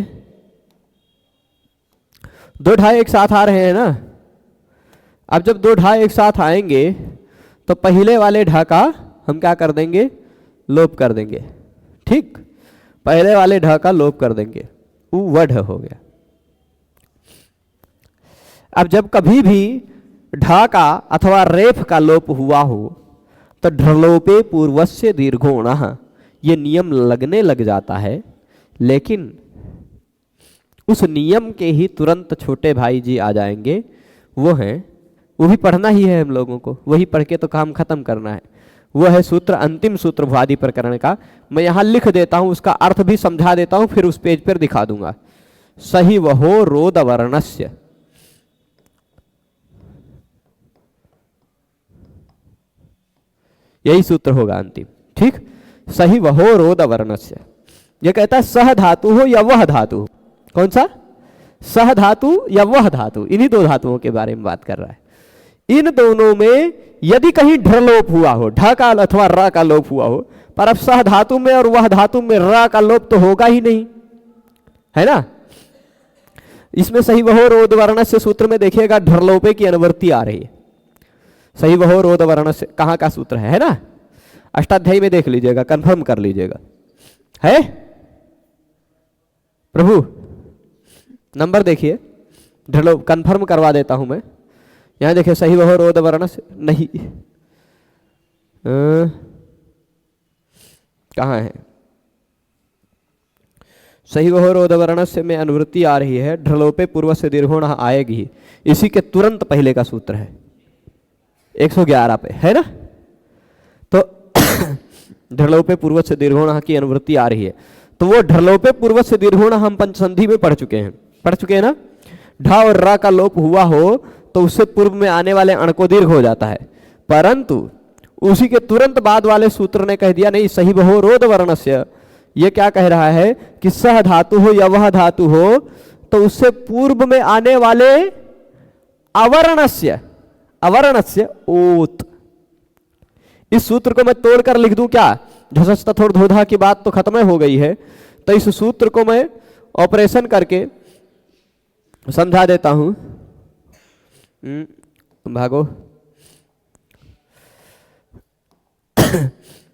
A: दो ढाई एक साथ आ रहे हैं ना। अब जब दो ढाई एक साथ आएंगे तो पहले वाले ढा का हम क्या कर देंगे, लोप कर देंगे। ठीक, पहले वाले ढ का लोप कर देंगे, वढ़ हो गया। अब जब कभी भी ढ का अथवा रेफ का लोप हुआ हो तो ढलोपे पूर्वस्य दीर्घोणः, ये नियम लगने लग जाता है, लेकिन उस नियम के ही तुरंत छोटे भाई जी आ जाएंगे, वो हैं, वो भी पढ़ना ही है हम लोगों को, वही पढ़ के तो काम खत्म करना है। वो है सूत्र, अंतिम सूत्र भ्वादि प्रकरण का, मैं यहां लिख देता हूं, उसका अर्थ भी समझा देता हूं, फिर उस पेज पर दिखा दूंगा। सही वहो रोद वर्णस्य, यही सूत्र होगा अंतिम। ठीक, सही वहो रोद वर्णस्य, यह कहता है सह धातु हो या वह धातु हो, कौन सा, सह धातु या वह धातु, इन्हीं दो धातुओं के बारे में बात कर रहा है। इन दोनों में यदि कहीं ढ लोप हुआ हो, ढ का अथवा र का लोप हुआ हो, पर अब सह धातु में और वह धातु में र का लोप तो होगा ही नहीं, है ना। इसमें सही वहो रोद वर्णस्य सूत्र में देखिएगा ढरलोपे की अनुवृत्ति आ रही है। सही वहो रोद वर्णस्य कहाँ का सूत्र है ना, अष्टाध्यायी में देख लीजिएगा, कंफर्म कर लीजिएगा, है प्रभु। नंबर देखिए, ढलो कंफर्म करवा देता हूं मैं, यहां देखिए सही वहो रोद वर्णस्य नहीं, कहाँ है, सही वहो रोद वर्णस्य में अनुवृत्ति आ रही है, ढलोपे पूर्व से दीर्घोण आएगी, इसी के तुरंत पहले का सूत्र है 111 पे, है ना। तो ढलोपे पूर्व से दीर्घोण की अनुवृत्ति आ रही है, तो वो ढलोपे पूर्व से दीर्घोण हम पंचसंधि में पढ़ चुके हैं ना। ढा और रा का लोप हुआ हो तो उससे पूर्व में आने वाले अण को दीर्घ हो जाता है, परंतु उसी के तुरंत बाद वाले सूत्र ने कह दिया नहीं, सही वहो रोद वर्णस्य, ये क्या कह रहा है कि सह धातु हो या वह धातु हो तो उससे पूर्व में आने वाले अवर्णस्य, अवर्णस्य ओत। इस सूत्र को मैं तोड़कर लिख दूं क्या, झसस तथोर धोधा की बात तो खत्म हो गई है, तो इस सूत्र को मैं ऑपरेशन करके समझा देता हूं। भागो,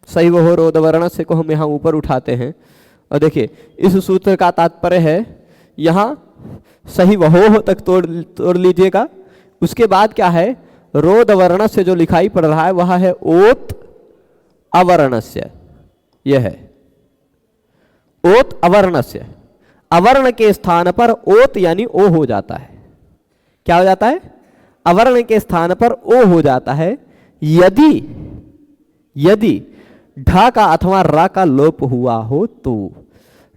A: सही वहो रोद वर्णस्य को हम यहां ऊपर उठाते हैं और देखिए इस सूत्र का तात्पर्य है, यहां सही वहो तक तोड़ लीजिएगा, उसके बाद क्या है, रोद वर्णस्य जो लिखाई पड़ रहा है वह है ओत अवर्णस्य, यह है ओत अवर्णस्य। अवर्ण के स्थान पर ओत यानी ओ हो जाता है, क्या हो जाता है, अवर्ण के स्थान पर ओ हो जाता है यदि यदि ढा का अथवा रा का लोप हुआ हो तो।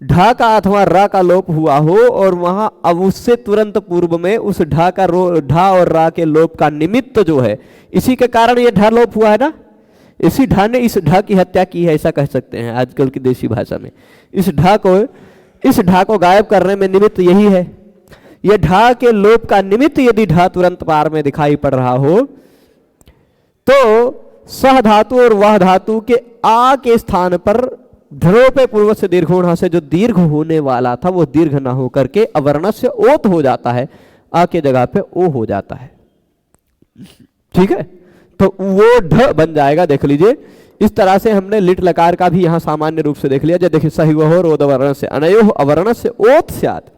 A: ढा का अथवा रा का लोप हुआ हो और वहां अब उससे तुरंत पूर्व में उस ढा और रा के लोप का निमित्त जो है, इसी के कारण ये ढा लोप हुआ है ना, इसी ढा ने इस ढा की हत्या की है, ऐसा कह सकते हैं आजकल की देसी भाषा में। इस ढा को गायब करने में निमित्त यही है। यह ढा के लोप का निमित्त यदि ढा तुरंत पार में दिखाई पड़ रहा हो तो सह धातु और वह धातु के आ के स्थान पर ढलोपे पूर्व से दीर्घोण से जो दीर्घ होने वाला था वो दीर्घ ना हो करके अवर्ण से ओत हो जाता है, आ के जगह पे ओ हो जाता है। ठीक है, तो वो ढ बन जाएगा, देख लीजिए। इस तरह से हमने लिट लकार का भी यहां सामान्य रूप से देख लिया। जब देखिए सही वहो रोद वर्ण से अनयो अवर्ण से ओत स्यात्,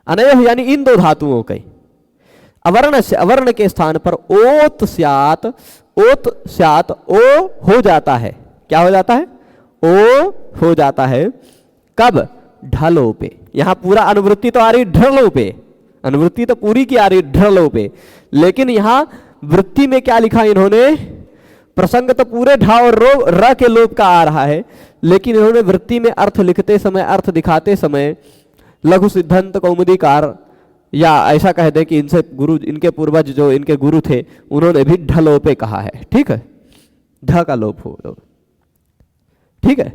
A: अनयो यानी इन दो धातुओं के, अवर्ण से अवर्ण के स्थान पर ओत स्यात ओ हो जाता है। क्या हो जाता है? ओ हो जाता है। कब? ढलो पे। यहां पूरा अनुवृत्ति तो आ रही ढलो पे, अनुवृत्ति तो पूरी की आ रही ढलो पे, लेकिन यहां वृत्ति में क्या लिखा इन्होंने? प्रसंग तो पूरे ढा और रो र के लोप का आ रहा है, लेकिन इन्होंने वृत्ति में अर्थ लिखते समय, अर्थ दिखाते समय लघु सिद्धांत कौमुदीकार, या ऐसा कह दे कि इनसे गुरु, इनके पूर्वज जो इनके गुरु थे, उन्होंने भी ढलोपे कहा है। ठीक है, ढ का लोप हो। ठीक है,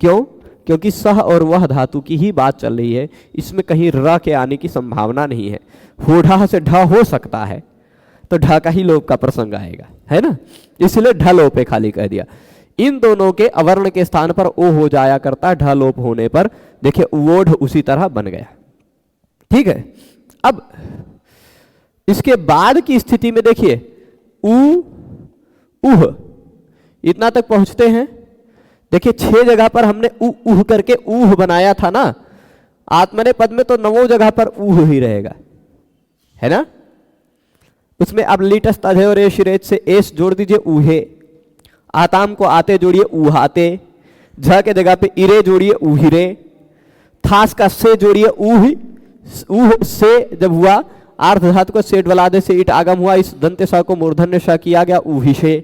A: क्यों? क्योंकि सह और वह धातु की ही बात चल रही है, इसमें कहीं र के आने की संभावना नहीं है। होढ़ा से ढ हो सकता है, तो ढ का ही लोप का प्रसंग आएगा, है ना, इसलिए ढ लोपे खाली कह दिया। इन दोनों के अवर्ण के स्थान पर ओ हो जाया करता, ढ लोप होने पर देखिए वोढ़ उसी तरह बन गया। ठीक है, अब इसके बाद की स्थिति में देखिए उ उह, इतना तक पहुंचते हैं। देखिए 6 जगह पर हमने उ उह करके ऊह बनाया था ना, आत्मने पद में तो 9 जगह पर ऊह ही रहेगा, है ना। उसमें अब लीटस तधे और रेश से एस जोड़ दीजिए, ऊहे। आताम को आते जोड़िए, ऊहाते। झ के जगह पे इरे जोड़िए, ऊहिरे। थास का से जोड़िए, ऊह। ऊह से जब हुआ, आर्ध धातु को सेठ वलादे से ईट आगम हुआ, इस दंते स को मूर्धन्य श किया गया, ऊहिशे,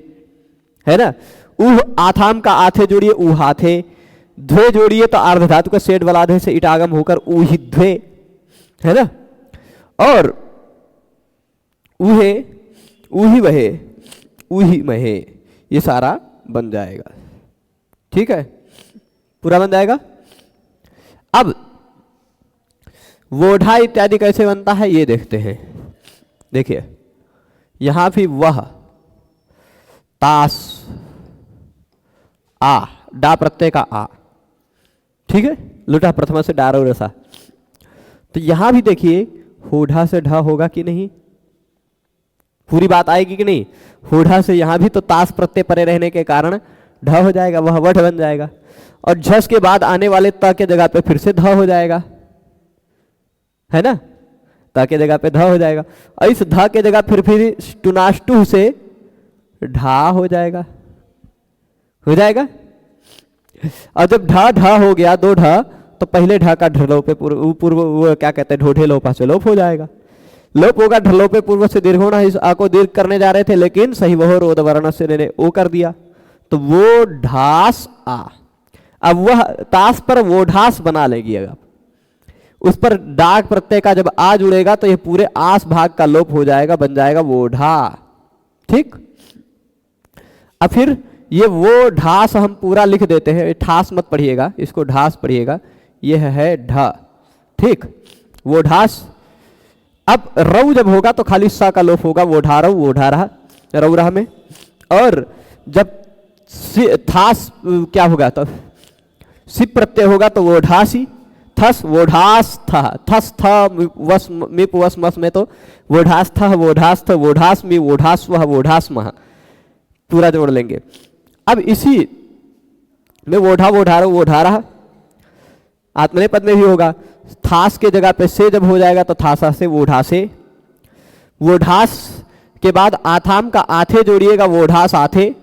A: है ना। ऊह आथाम का आथे जोड़िए, ऊहाथे। ध्वे जोड़िए तो आर्ध धातु को सेठ वलादे से ईट आगम होकर ऊहिध्वे, है ना। और ऊहे, ऊही वहे, ऊही महे, ये सारा बन जाएगा। ठीक है, पूरा बन जाएगा। अब वोढ़ा इत्यादि कैसे बनता है ये देखते हैं। देखिए यहां भी वह, तास, आ, डा प्रत्यय का आ, ठीक है, लुटा प्रथमा से डारो रसा। तो यहां भी देखिए होढ़ा से ढा होगा कि नहीं, पूरी बात आएगी कि नहीं। होढ़ा से यहां भी तो तास प्रत्यय परे रहने के कारण ढ हो जाएगा, वह वठ बन जाएगा। और झस के बाद आने वाले त के जगह पे फिर से ध हो जाएगा, है ना, त के जगह पे ध हो जाएगा। और इस ध के जगह फिर टुनाष्टु से ढा हो जाएगा, हो जाएगा। और जब ढा ढा हो गया, 2 ढ, तो पहले ढा का ढलोपे पूर्व वो क्या कहते हैं, ढोढे लोपा से लोप हो जाएगा। लोप होगा, ढलोपे पूर्व से दीर्घ होना, इस आ को दीर्घ करने जा रहे थे, लेकिन सही वह रोद वर्ण से ने ओ कर दिया, तो वो ढास आ। अब वह तास पर वो ढास बना लेगी। अगर उस पर डाक प्रत्यय का जब आ जुड़ेगा तो ये पूरे आस भाग का लोप हो जाएगा, बन जाएगा वो ढा। ठीक, अब फिर ये वो ढास हम पूरा लिख देते हैं, ठास मत पढ़िएगा, इसको ढास पढ़िएगा, ये है ढ। ठीक, वो ढास। अब रऊ जब होगा तो खाली सा का लोप होगा, वो ढा रऊ, वो ढा रहा, रऊ रहा में। और जब थास क्या होगा, तो सिप प्रत्यय होगा तो वो ढासी, थस वो ढास था, थस था वस मिप वस मस में तो वो ढास था, वो ढास था, वो ढास मी, वो ढास वह, वो ढास महा, पूरा जोड़ लेंगे। अब इसी में वो ढा रहा, वो ढा रहा, आत्मने पद में भी होगा। थास के जगह पे से जब हो जाएगा तो थासा से वो ढा से। वो ढास के बाद आथाम का आथे जोड़िएगा, वो ढास आथे।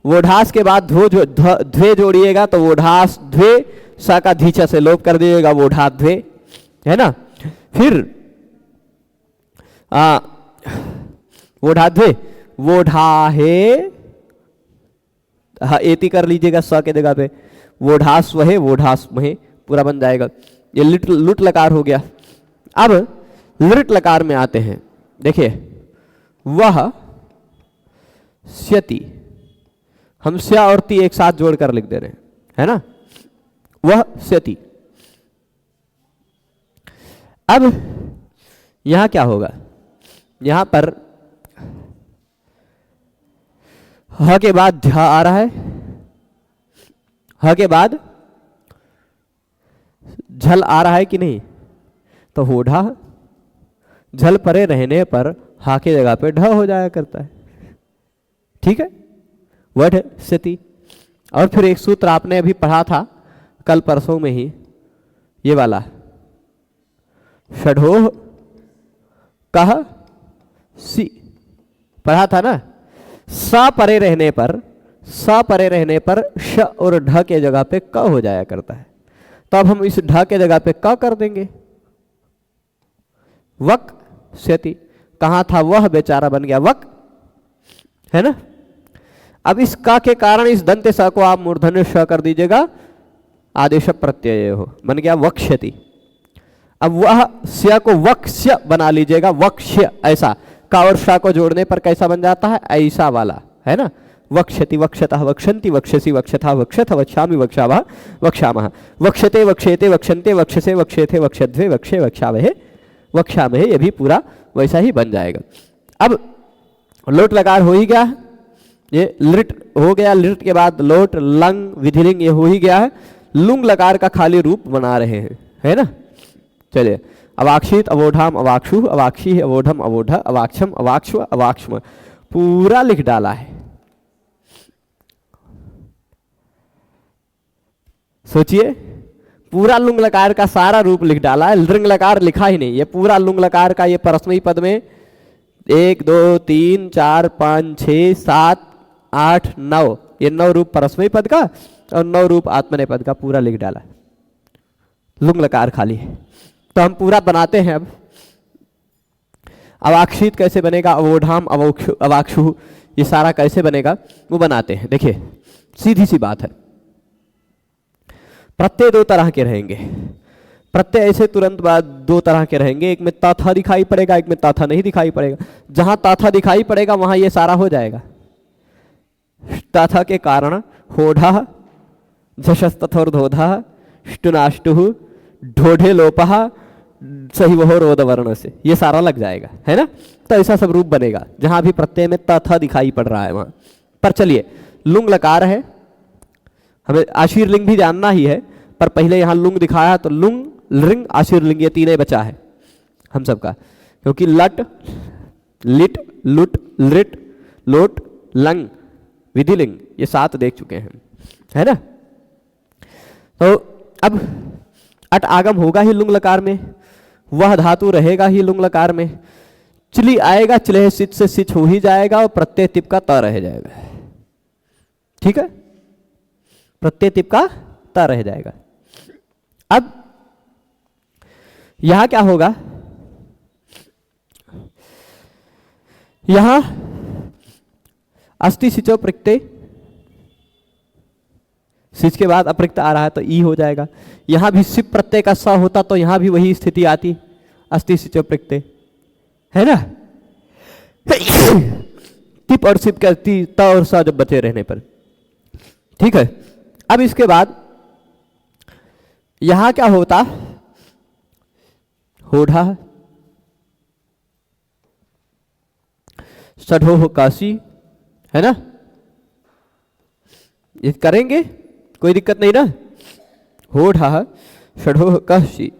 A: वो ढास के बाद ध्वे जोड़िएगा तो वो ढास ध्वे, सा का धीचा से लोप कर दिएगा, वो ढा ध्वे, है ना। फिर वो ढा ध्वे, वो ढा हे, एति कर लीजिएगा स के जगह पे, वो ढास वहे, वो ढास महे, पूरा बन जाएगा। ये लुट लकार हो गया। अब लृट लकार में आते हैं। देखिए वह स्यति, हम स्या और ती एक साथ जोड़कर लिख दे रहे हैं, है ना, वह स्यति। अब यहां क्या होगा, यहां पर ह के बाद झ आ रहा है, ह के बाद झल आ रहा है कि नहीं, तो होढ़ा झल परे रहने पर हा के जगह पे ढ हो जाया करता है। ठीक है, वठ स्थिति। और फिर एक सूत्र आपने अभी पढ़ा था कल परसों में ही, ये वाला, षढ़ोह कह सी पढ़ा था ना। सा परे रहने पर, सा परे रहने पर श और ढ के जगह पे क हो जाया करता है। तो अब हम इस ढ के जगह पे क कर देंगे, वक स्यति। कहां था वह बेचारा, बन गया वक, है ना। अब इस का के कारण इस दंत स को आप मूर्धन्य श कर दीजिएगा, आदेश प्रत्यय हो, बन गया वक्ष्यति। अब वह स्य को वक्ष्य बना लीजिएगा, वक्ष्य ऐसा, का और श को जोड़ने पर कैसा बन जाता है, ऐसा वाला, है ना। वक्ष्यति वक्षतः वक्षन्ति वक्षसि वक्षथा वक्षथ वक्षामि वक्षावः वक्षामः वक्षते वक्षेते वक्षन्ते वक्षसे वक्षेथे वक्षध्वे वक्षे वक्षावहे वक्षामहे, ये भी पूरा वैसा ही बन जाएगा। अब लोट लकार हो ही गया, ये लिट हो गया, लिट के बाद लोट लंग विधिलिंग ये हो ही गया है। लुंग लकार का खाली रूप बना रहे हैं, है ना। चलिए, अवाक्षित अवोढाम अवाक्षु अवाक्षी अवोढम अवोढ अवाक्षम अवाक्ष्व अवाक्ष्म पूरा लिख डाला है। सोचिए, पूरा लुंग लकार का सारा रूप लिख डाला है, लिंग लकार लिखा ही नहीं। ये पूरा लुंग लकार का ये परस्मयी पद में 1 2 3 4 5 6 7 8 9, ये 9 रूप परस्मयी पद का और 9 रूप आत्मनेय पद का पूरा लिख डाला, लुंग लकार खाली है। तो हम पूरा बनाते हैं। अब अवाक्षित कैसे बनेगा, अवोढाम अवाक्षु, ये सारा कैसे बनेगा वो बनाते हैं। देखिए सीधी सी बात है, प्रत्यय 2 तरह के रहेंगे। प्रत्यय ऐसे तुरंत बाद 2 तरह के रहेंगे, एक में ताथा दिखाई पड़ेगा, एक में ताथा नहीं दिखाई पड़ेगा। जहां ताथा दिखाई पड़ेगा वहां ये सारा हो जाएगा। ताथा के कारण होढ़ा झशस्तथोर्धोधा ष्टुनाष्टु ढोढ़े लोपहा सही वह रोध वर्ण से, ये सारा लग जाएगा, है ना। तो ऐसा सब रूप बनेगा जहां भी प्रत्यय में तथा दिखाई पड़ रहा है वहां पर। चलिए, लुंग लकार है, हमें आशीर्लिंग भी जानना ही है, पर पहले यहां लुंग दिखाया तो लुंग लिंग आशीर्लिंग ये तीन बचा है हम सबका, क्योंकि लट लिट लुट लिट लोट लंग विधिलिंग ये 7 देख चुके हैं, है ना। तो अब अट आगम होगा ही लुंग लकार में, वह धातु रहेगा ही लुंग लकार में, चिली आएगा, चिले सिच से सिच हो ही जाएगा और प्रत्यय तिप का त रह जाएगा। ठीक है, प्रत्यय तिप का त रह जाएगा। अब यहां क्या होगा, यहां अस्ति सिचो प्रत्यय, सिच के बाद अप्रक्त आ रहा है तो ई हो जाएगा। यहां भी सिप प्रत्यय का स होता तो यहां भी वही स्थिति आती, अस्ति सिचो प्रत्यय, है ना। तिप और सिप करती त और स जब बचे रहने पर, ठीक है। अब इसके बाद यहां क्या होता, होढ़ा सढ़ोह काशी, है ना। ये करेंगे, कोई दिक्कत नहीं ना। होढ़ा षढ़ोह काशी।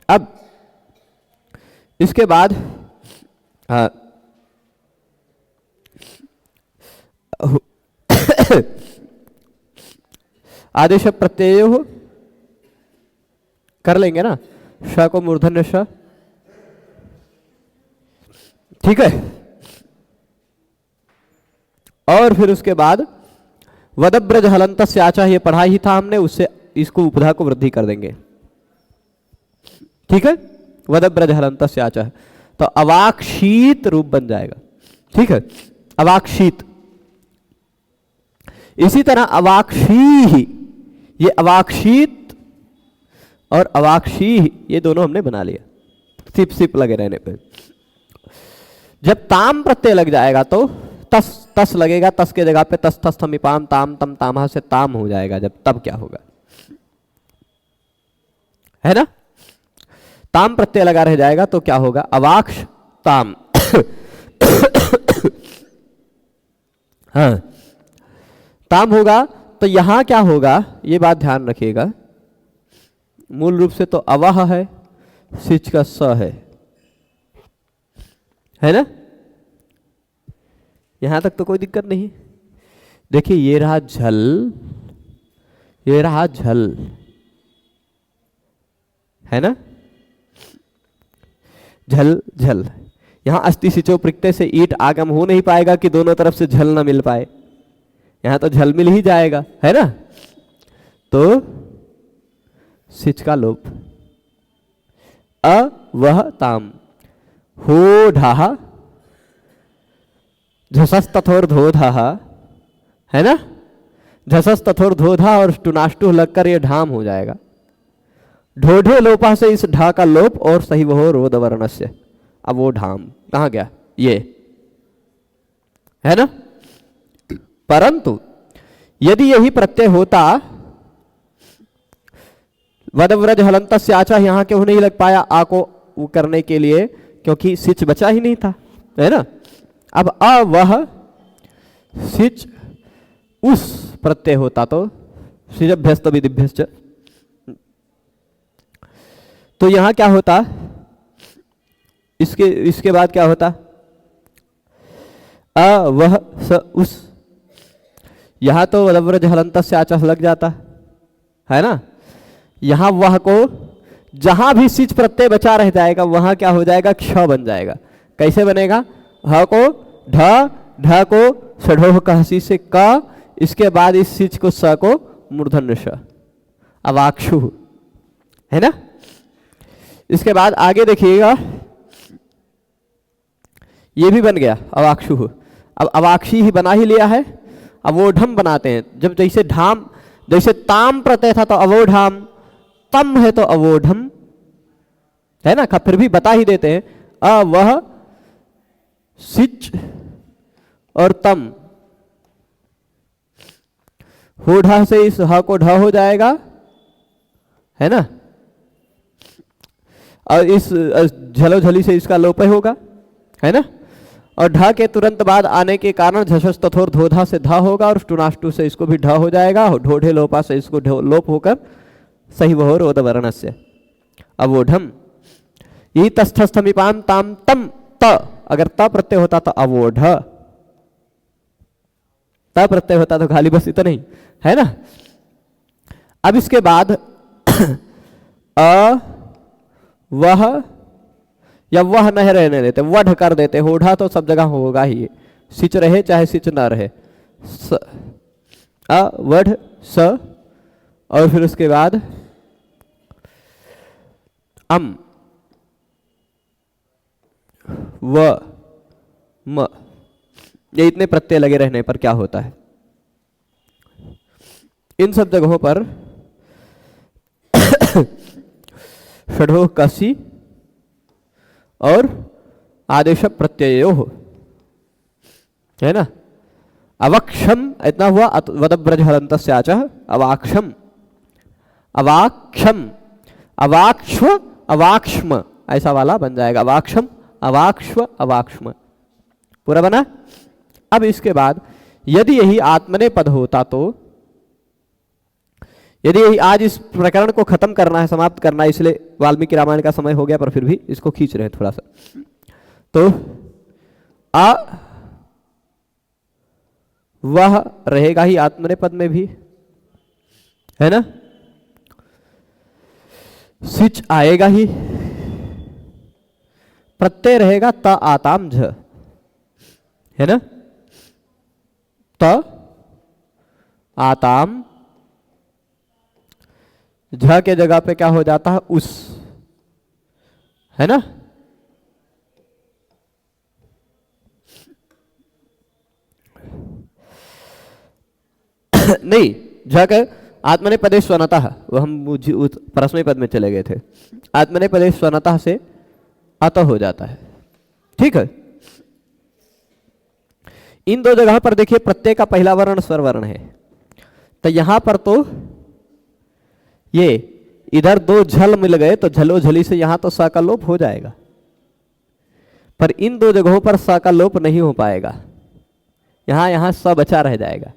A: अब इसके बाद आदेश प्रत्यय हो कर लेंगे ना, श को मूर्धन्य श, ठीक है। और फिर उसके बाद वदब्रज हलंत स्याचा, ये पढ़ा ही था हमने, उससे इसको उपधा को वृद्धि कर देंगे, ठीक है। वदब्रज हलंत स्याचा, तो अवाक्षीत रूप बन जाएगा, ठीक है। अवाक्षीत, इसी तरह अवाक्षी, ये अवाक्षीत और अवाक्षी ये दोनों हमने बना लिया सिप सिप लगे रहने पे। जब ताम प्रत्यय लग जाएगा तो तस तस लगेगा, तस के जगह पे तस तस थमिपाम ताम तम तामह से ताम हो जाएगा। जब तब क्या होगा, है ना, ताम प्रत्यय लगा रह जाएगा तो क्या होगा, अवाक्ष ताम। हाँ, ताम होगा तो यहां क्या होगा, ये बात ध्यान रखिएगा। मूल रूप से तो अवह है, सिच का स है ना। यहां तक तो कोई दिक्कत नहीं। देखिए ये रहा झल, ये रहा झल, है ना, झल झल। यहाँ अस्ति सिचो पृक्ते से ईट आगम हो नहीं पाएगा कि दोनों तरफ से झल ना मिल पाए, यहाँ तो झल मिल ही जाएगा, है ना। तो सिच का लोप, वह ताम, हो ढाहा, झसस तथोर धोधा, है ना। झसस तथोर धोधा और टुनाष्टु लगकर ये ढाम हो जाएगा। ढोढे लोपा से इस ढा का लोप और सही वह रोद वर्णस्य। अब वो ढाम कहाँ गया, ये है ना। परंतु यदि यही प्रत्यय होता, वदव्रज हलंत आचा, यहां क्यों नहीं लग पाया आ को करने के लिए, क्योंकि सिच बचा ही नहीं था, है ना। अब अ वह सिच उस प्रत्यय होता तो सिजभ्यस्त विधिभ्यश्च, तो यहां क्या होता, इसके बाद क्या होता, अ वह स उस, यहां तो वदव्रज हलंत आचा लग जाता, है ना। यहां वह को जहां भी सिच प्रत्यय बचा रह जाएगा वहां क्या हो जाएगा, क्ष बन जाएगा। कैसे बनेगा, ह को ढ, ढ को षढ़ोह कहसी से क, इसके बाद इस सिच को स को मूर्धन्य श, अवाक्षु, है ना। इसके बाद आगे देखिएगा, ये भी बन गया अवाक्षु। अब अवाक्षी ही बना ही लिया है, अवोढम बनाते हैं। जब जैसे ढाम, जैसे ताम प्रत्यय था तो अवोढाम, तम है तो अवोढम, है ना। फिर भी बता ही देते हैं, अ वह सिच और तम, हो ढा से इस ह को ढ हो जाएगा, है ना। और इस झलो झली से इसका लोप होगा, है ना। और ढ के तुरंत बाद आने के कारण झसस तथोर धोधा से धा होगा और टुनाष्टु से इसको भी ढ हो जाएगा, ढोढे लोपा से इसको लोप होकर सही वह रोद वर्ण से अवोढम। यही तस्थस्थमिपाम ताम तम त, अगर त प्रत्यय होता तो अवोढ, त प्रत्यय होता तो खाली बस इतना ही, है ना। अब इसके बाद अ वह या वह नहीं रहने देते, वढ़ कर देते, होढ़ा तो सब जगह होगा ही, सिच रहे चाहे सिच ना रहे, अ वढ़ स, और फिर उसके बाद अम व म, ये इतने प्रत्यय लगे रहने पर क्या होता है, इन सब जगहों पर षढ़ोह कसी और आदेश प्रत्ययो हो, है ना। अवक्षम इतना हुआ, वदब्रज हलंत आचा, अवाक्षम, अवाक्षम, अवाक्ष्व अवाक्ष्म, ऐसा वाला बन जाएगा, अवाक्षम अवाक्ष्व अवाक्ष्म, पूरा बना। अब इसके बाद यदि यही आत्मनेपद होता तो, यदि यही आज इस प्रकरण को खत्म करना है, समाप्त करना है, इसलिए वाल्मीकि रामायण का समय हो गया पर फिर भी इसको खींच रहे हैं थोड़ा सा, तो आ वह रहेगा ही आत्मनेपद में भी, है ना। सिच आएगा ही, प्रत्यय रहेगा त आताम झ, है ना। त आताम, झ के जगह पे क्या हो जाता है, उस, है ना। नहीं, झ के आत्मनेपदे स्वनतः, वो हम परस्मय पद में चले गए थे, आत्मनेपदे स्वनतः से अत हो जाता है, ठीक है। इन दो जगह पर देखिए प्रत्यय का पहला वर्ण स्वर वर्ण है, तो यहां पर तो ये इधर दो झल मिल गए तो झलो झली से यहां तो स का लोप हो जाएगा, पर इन दो जगहों पर स का लोप नहीं हो पाएगा, यहां स बचा रह जाएगा,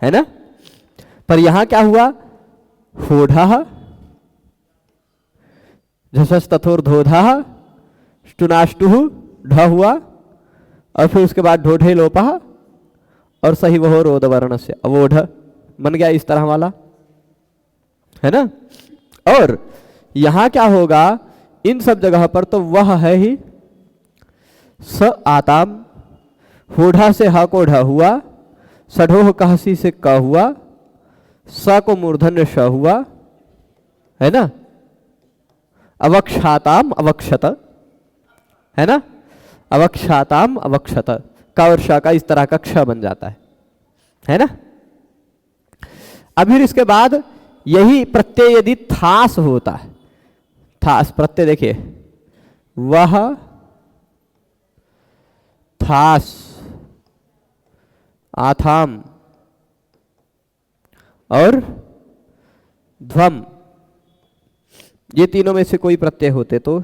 A: है ना। पर यहां क्या हुआ, होढ़ा, झसस तथोर धोधा, टुनाष्टु ढ हुआ, और फिर उसके बाद ढोढे लोपा और सही वह रोद वर्ण से अवोढ़ बन गया, इस तरह वाला, है ना। और यहां क्या होगा, इन सब जगह पर तो वह है ही, स आताम, होढ़ा से ह को ढ हुआ, सढोह कहसी से क हुआ, स को मूर्धन्य श हुआ, है ना। अवक्षाताम अवक्षत, है ना, अवक्षाताम अवक्षत, का और श का इस तरह का क्ष बन जाता है ना। अब फिर इसके बाद यही प्रत्यय यदि थास होता है, थास प्रत्यय देखिए, वह थास, आथाम और ध्वम, ये तीनों में से कोई प्रत्यय होते तो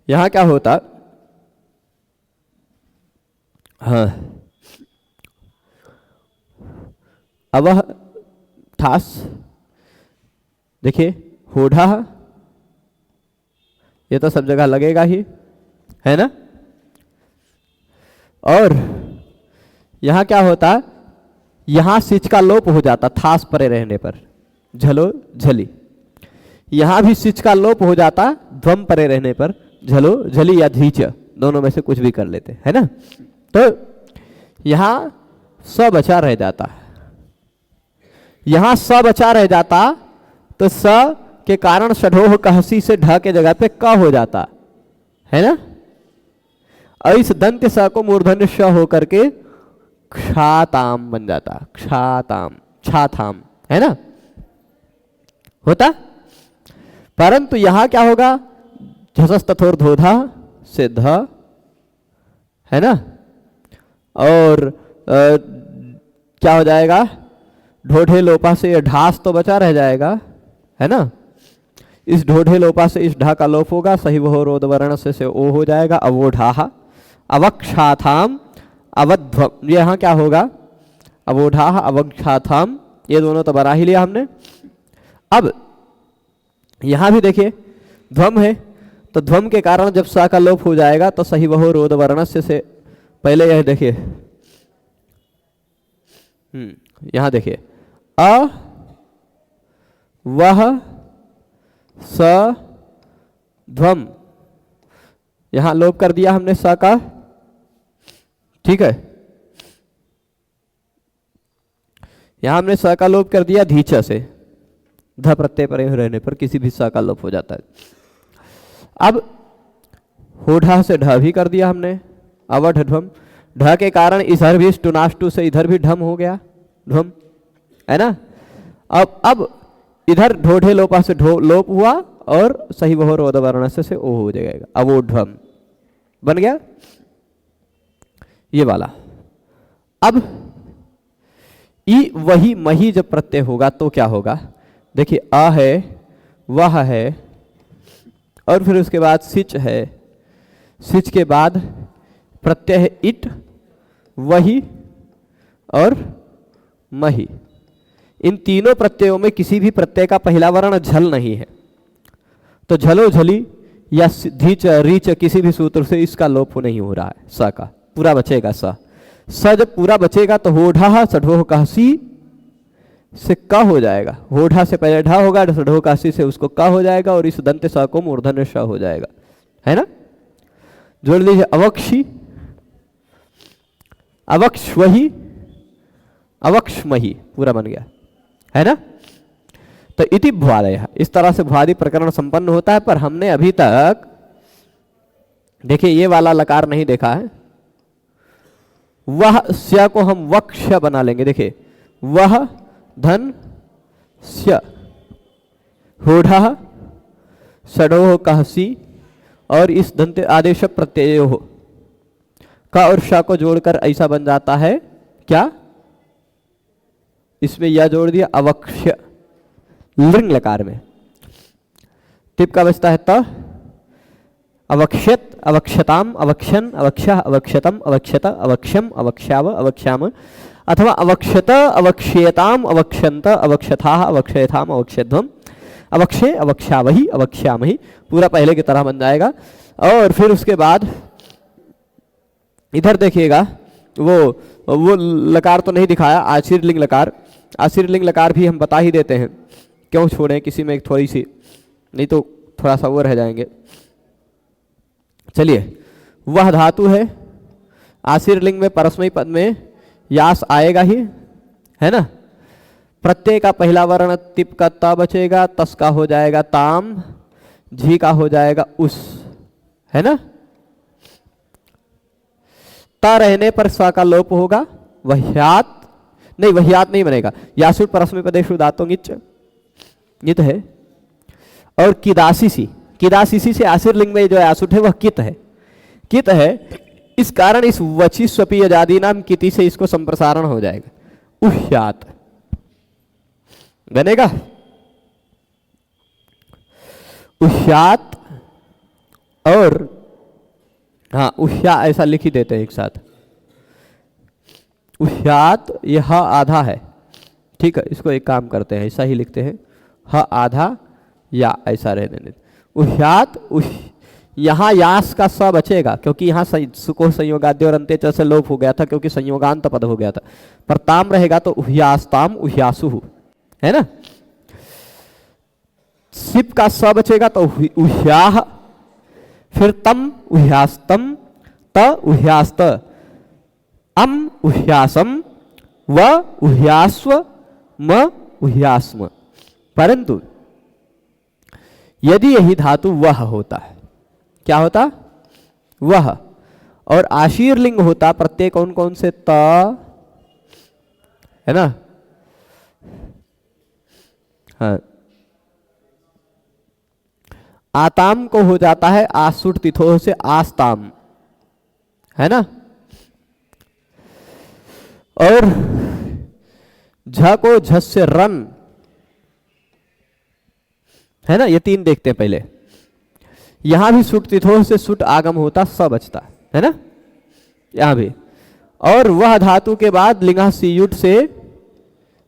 A: यहां क्या होता, हाँ, अवह थास, देखिए होढ़ा, ये तो सब जगह लगेगा ही, है ना। और यहां क्या होता, यहां सिच का लोप हो जाता थास परे रहने पर, झलो झली। यहां भी सिच का लोप हो जाता ध्वम परे रहने पर, झलो झली या धीच, दोनों में से कुछ भी कर लेते, है ना। तो यहां स बचा रह जाता, यहां स बचा रह जाता, तो स के कारण षढ़ोह कहसी से ढ के जगह पे क हो जाता, है ना। और इस दंत स को मूर्धन्य श होकर के क्षाताम बन जाता, क्षाताम, छाथाम, है ना, होता। परंतु यहां क्या होगा, झसस तथोर धोधा से ध, है ना। और क्या हो जाएगा, ढोढे लोपा से ढास तो बचा रह जाएगा, है ना। इस ढोढे लोपा से इस ढा का लोप होगा, सही वह रोद वर्ण से ओ हो जाएगा, अवोढ़ा, अवक्षाथाम अवध्वम, ये यहाँ क्या होगा, अवोढ़ा अवक्षाथाम, ये दोनों तो बना ही लिया हमने। अब यहां भी देखिए ध्वम है, तो ध्वम के कारण जब सा का लोप हो जाएगा तो सही वह रोद वर्ण से पहले यह देखिए, यहां देखिए, अ वह स ध्वम, यहां लोप कर दिया हमने स का, ठीक है। यहां हमने स का लोप कर दिया धीच से, ध प्रत्यय परे रहने पर किसी भी स का लोप हो जाता है। अब होढ़ा से ढ भी कर दिया हमने, अवढ़ ध्वम, ढ के कारण इधर भी स्टुनाष्टु से इधर भी ढम हो गया, ध्वम, है ना। अब इधर ढोढे लोपा से लोप हुआ और सही वह रोद वर्ण से ओ हो जाएगा, अवोढ़म बन गया ये वाला। अब ई वही मही जब प्रत्यय होगा तो क्या होगा, देखिए अ है, वह है, और फिर उसके बाद सिच है, सिच के बाद प्रत्यय है इट, वही और मही। इन तीनों प्रत्ययों में किसी भी प्रत्यय का पहला वर्ण झल नहीं है, तो झलो झली या धीच रीच किसी भी सूत्र से इसका लोप नहीं हो रहा है, स का पूरा बचेगा। स जब पूरा बचेगा तो होढ़ा सढोह कहसी से क हो जाएगा, होढ़ा से पहले ढा होगा, सढोह कहसी से उसको क हो जाएगा, और इस दंत स को मूर्धन्य श हो जाएगा, है ना। जोड़ लीजिए अवक्षी, अवक्षवही, अवक्षमही, पूरा बन गया, है ना। तो इति भ्वादयः, इस तरह से भ्वादि प्रकरण संपन्न होता है। पर हमने अभी तक देखिए ये वाला लकार नहीं देखा है, वह स्य को हम वक्ष बना लेंगे। देखिए वह धन स्य, होढ़ा सडोह कहसी, और इस दंत आदेश प्रत्यय हो का और श को जोड़कर ऐसा बन जाता है क्या, इसमें यह जोड़ दिया अवक्ष, लिंग लकार में टिप का बचता है त, अवक्षत, अवक्षताम, अवक्षन, अवक्षः, अवक्षतम, अवक्षत, अवक्षम, अवक्ष्याव, अवक्ष्याम, अथवा अवक्षत, अवक्ष्येताम, अवक्षन्त, अवक्षथाः, अवक्षयथाम, अवक्षध्वम, अवक्षे, अवक्ष्यावहि, अवक्ष्यामहि, पूरा पहले की तरह बन जाएगा। और फिर उसके बाद इधर देखिएगा वो लकार तो नहीं दिखाया, आशीर्लिंग लकार, आशीर्लिंग लकार भी हम बता ही देते हैं क्यों छोड़ें किसी में एक थोड़ी सी, नहीं तो थोड़ा सा वो रह जाएंगे। चलिए, वह धातु है, आशीर लिंग में परस्मयी पद में यास आएगा ही, है ना। प्रत्यय का पहला वर्ण तिप का ता बचेगा, तस का हो जाएगा ताम, झी का हो जाएगा उस, है ना। ता रहने पर स का लोप होगा, वह्यात नहीं, वह्यात नहीं बनेगा, यासुट परस्मय पदेषु धातु नित है। और किदासीसी, किदासीसी से आशीर लिंग में जो यासुट है वह कित है, कित है। इस कारण इस वची स्वपीय जाति नाम किति से इसको संप्रसारण हो जाएगा, उह्यात बनेगा, उह्यात। और हाँ, उह्या ऐसा लिख ही देते हैं एक साथ, उह्यात, यह आधा है, ठीक है। इसको एक काम करते हैं, ऐसा ही लिखते हैं, ह आधा या ऐसा रहने देते, उह्यात। यहाँ यास का स बचेगा क्योंकि यहाँ सुको संयोगाद्य और अंत्य से लोप हो गया था, क्योंकि संयोगांत पद हो गया था। पर ताम रहेगा तो उह्यास्ताम उह्यासु, है ना। सिप का स बचेगा तो उह्याह, फिर तम उह्यास्तम, त उह्यास्त, अम उह्यासम, व उह्यास्व, म उह्यास्म। परंतु यदि यही धातु वह होता है, क्या होता, वह, और आशीर लिंग होता प्रत्यय कौन कौन से, त, है ना, हाँ, आताम को हो जाता है आसुट तिथो से आस्ताम, है ना। और झ को झ से रन, है ना। ये तीन देखते हैं पहले, यहां भी सुट तिथो से सुट आगम होता, स बचता, है ना, यहां भी। और वह धातु के बाद लिंगा सीयुट से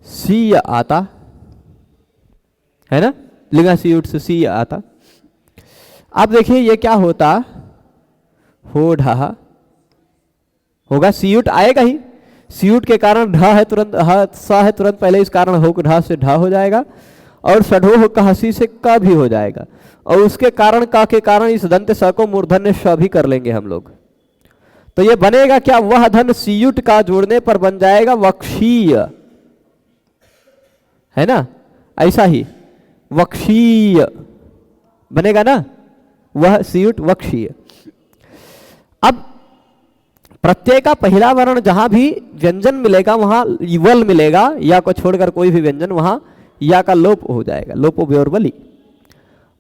A: सी आता, है ना, लिंगा सीयुट से सी आता। अब देखिए ये क्या होता, हो ढहा होगा, सीयुट आएगा ही, सीयुट के कारण ढ है तुरंत, ह स है तुरंत पहले, इस कारण हो ढ से ढ हो जाएगा, और षढ़ोह का हसी से क भी हो जाएगा, और उसके कारण का के कारण इस दंत स को मूर्धन्य श भी कर लेंगे हम लोग। तो ये बनेगा क्या, वह धन सीयुट का जोड़ने पर बन जाएगा वक्षीय, है ना, ऐसा ही वक्षीय बनेगा ना, वह सीयुट वक्षीय। अब प्रत्यय का पहला वर्ण जहां भी व्यंजन मिलेगा वहां वल मिलेगा, या को छोड़कर कोई भी व्यंजन, वहां या का लोप हो जाएगा, लोपो व्योर्वली।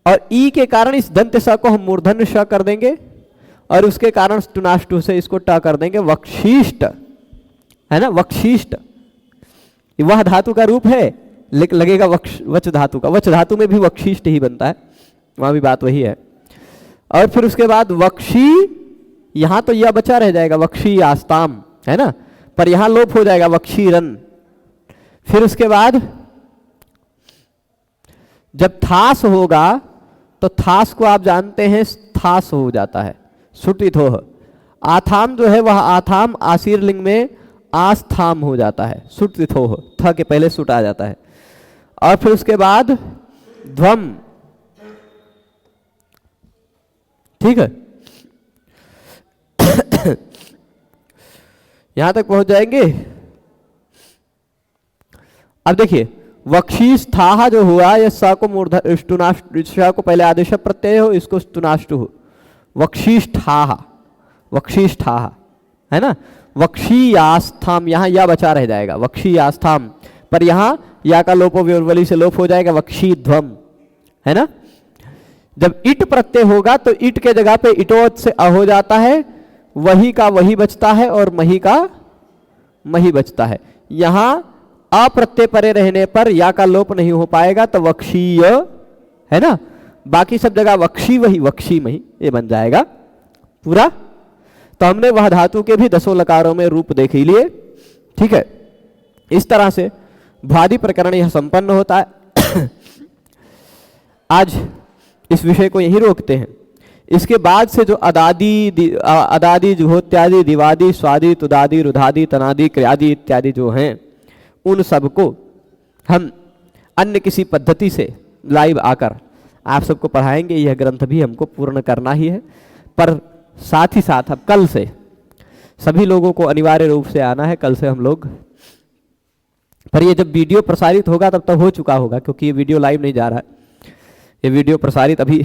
A: और ई के कारण इस दंत स को हम मूर्धन्य श कर देंगे, और उसके कारण टुनाष्टु से इसको ट कर देंगे, वक्षिष्ट, है ना, वक्षिष्ट। वह धातु का रूप है, लगेगा वच धातु का, वच धातु में भी वक्षिष्ट ही बनता है, वहां भी बात वही है। और फिर उसके बाद वक्षी, यहां तो यह बचा रह जाएगा, वक्षी आस्ताम, है ना, पर यहां लोप हो जाएगा, वक्षीरन। फिर उसके बाद जब थास होगा तो थास को आप जानते हैं थास हो जाता है, सुटिथोह। आथाम जो है वह आथाम आशीर लिंग में आस्थाम हो जाता है, सुटिथोह, थ के पहले सुट आ जाता है। और फिर उसके बाद ध्वम, ठीक है। यहां तक पहुंच जाएंगे। अब देखिए वक्षीस्थाह जो हुआ, यह स को मूर्धन्य, श को पहले आदेश प्रत्यय हो, इसको स्तुनाष्टु हो, वक्षीष्ठाह, वक्षीष्ठाह, है ना। वक्षीयास्थाम, यहां या बचा रह जाएगा, वक्षीयास्थाम, पर यहां या का लोपो व्योर्वली से लोप हो जाएगा, वक्षीध्वम, है ना। जब इट प्रत्यय होगा तो इट के जगह पे इटोत से अ हो जाता है, वही का वही बचता है, और मही का मही बचता है। यहां अप्रत्यय परे रहने पर या का लोप नहीं हो पाएगा, तो वक्षीय, है ना। बाकी सब जगह वक्षी वही, वक्षी मही, ये बन जाएगा पूरा। तो हमने वह धातु के भी 10 लकारों में रूप देख ही लिए, ठीक है। इस तरह से भ्वादि प्रकरण यह संपन्न होता है। आज इस विषय को यही रोकते हैं। इसके बाद से जो अदादि जुहोत्यादि दिवादि स्वादि तुदादि रुधादि तनादि क्रियादि इत्यादि जो हैं, उन सबको हम अन्य किसी पद्धति से लाइव आकर आप सबको पढ़ाएंगे। यह ग्रंथ भी हमको पूर्ण करना ही है, पर साथ ही साथ अब कल से सभी लोगों को अनिवार्य रूप से आना है। कल से हम लोग, पर ये जब वीडियो प्रसारित होगा तब तक हो चुका होगा, क्योंकि ये वीडियो लाइव नहीं जा रहा है। ये वीडियो प्रसारित अभी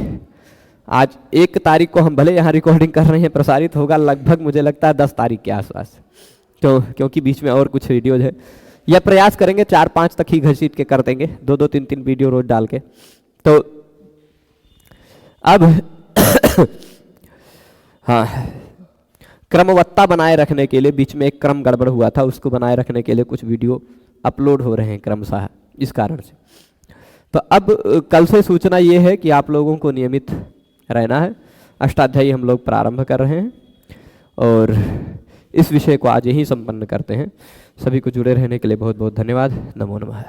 A: आज 1 तारीख को हम भले यहाँ रिकॉर्डिंग कर रहे हैं, प्रसारित होगा लगभग मुझे लगता है 10 तारीख के आसपास, तो क्योंकि बीच में और कुछ वीडियोज है। यह प्रयास करेंगे 4-5 तक ही घसीट के कर देंगे, 2-2 3-3 वीडियो रोज डाल के। तो अब हाँ, क्रमवत्ता बनाए रखने के लिए बीच में एक क्रम गड़बड़ हुआ था, उसको बनाए रखने के लिए कुछ वीडियो अपलोड हो रहे हैं क्रमशः, इस कारण से। तो अब कल से सूचना ये है कि आप लोगों को नियमित रहना है। अष्टाध्यायी हम लोग प्रारंभ कर रहे हैं और इस विषय को आज यहीं संपन्न करते हैं। सभी को जुड़े रहने के लिए बहुत बहुत धन्यवाद। नमो नमः।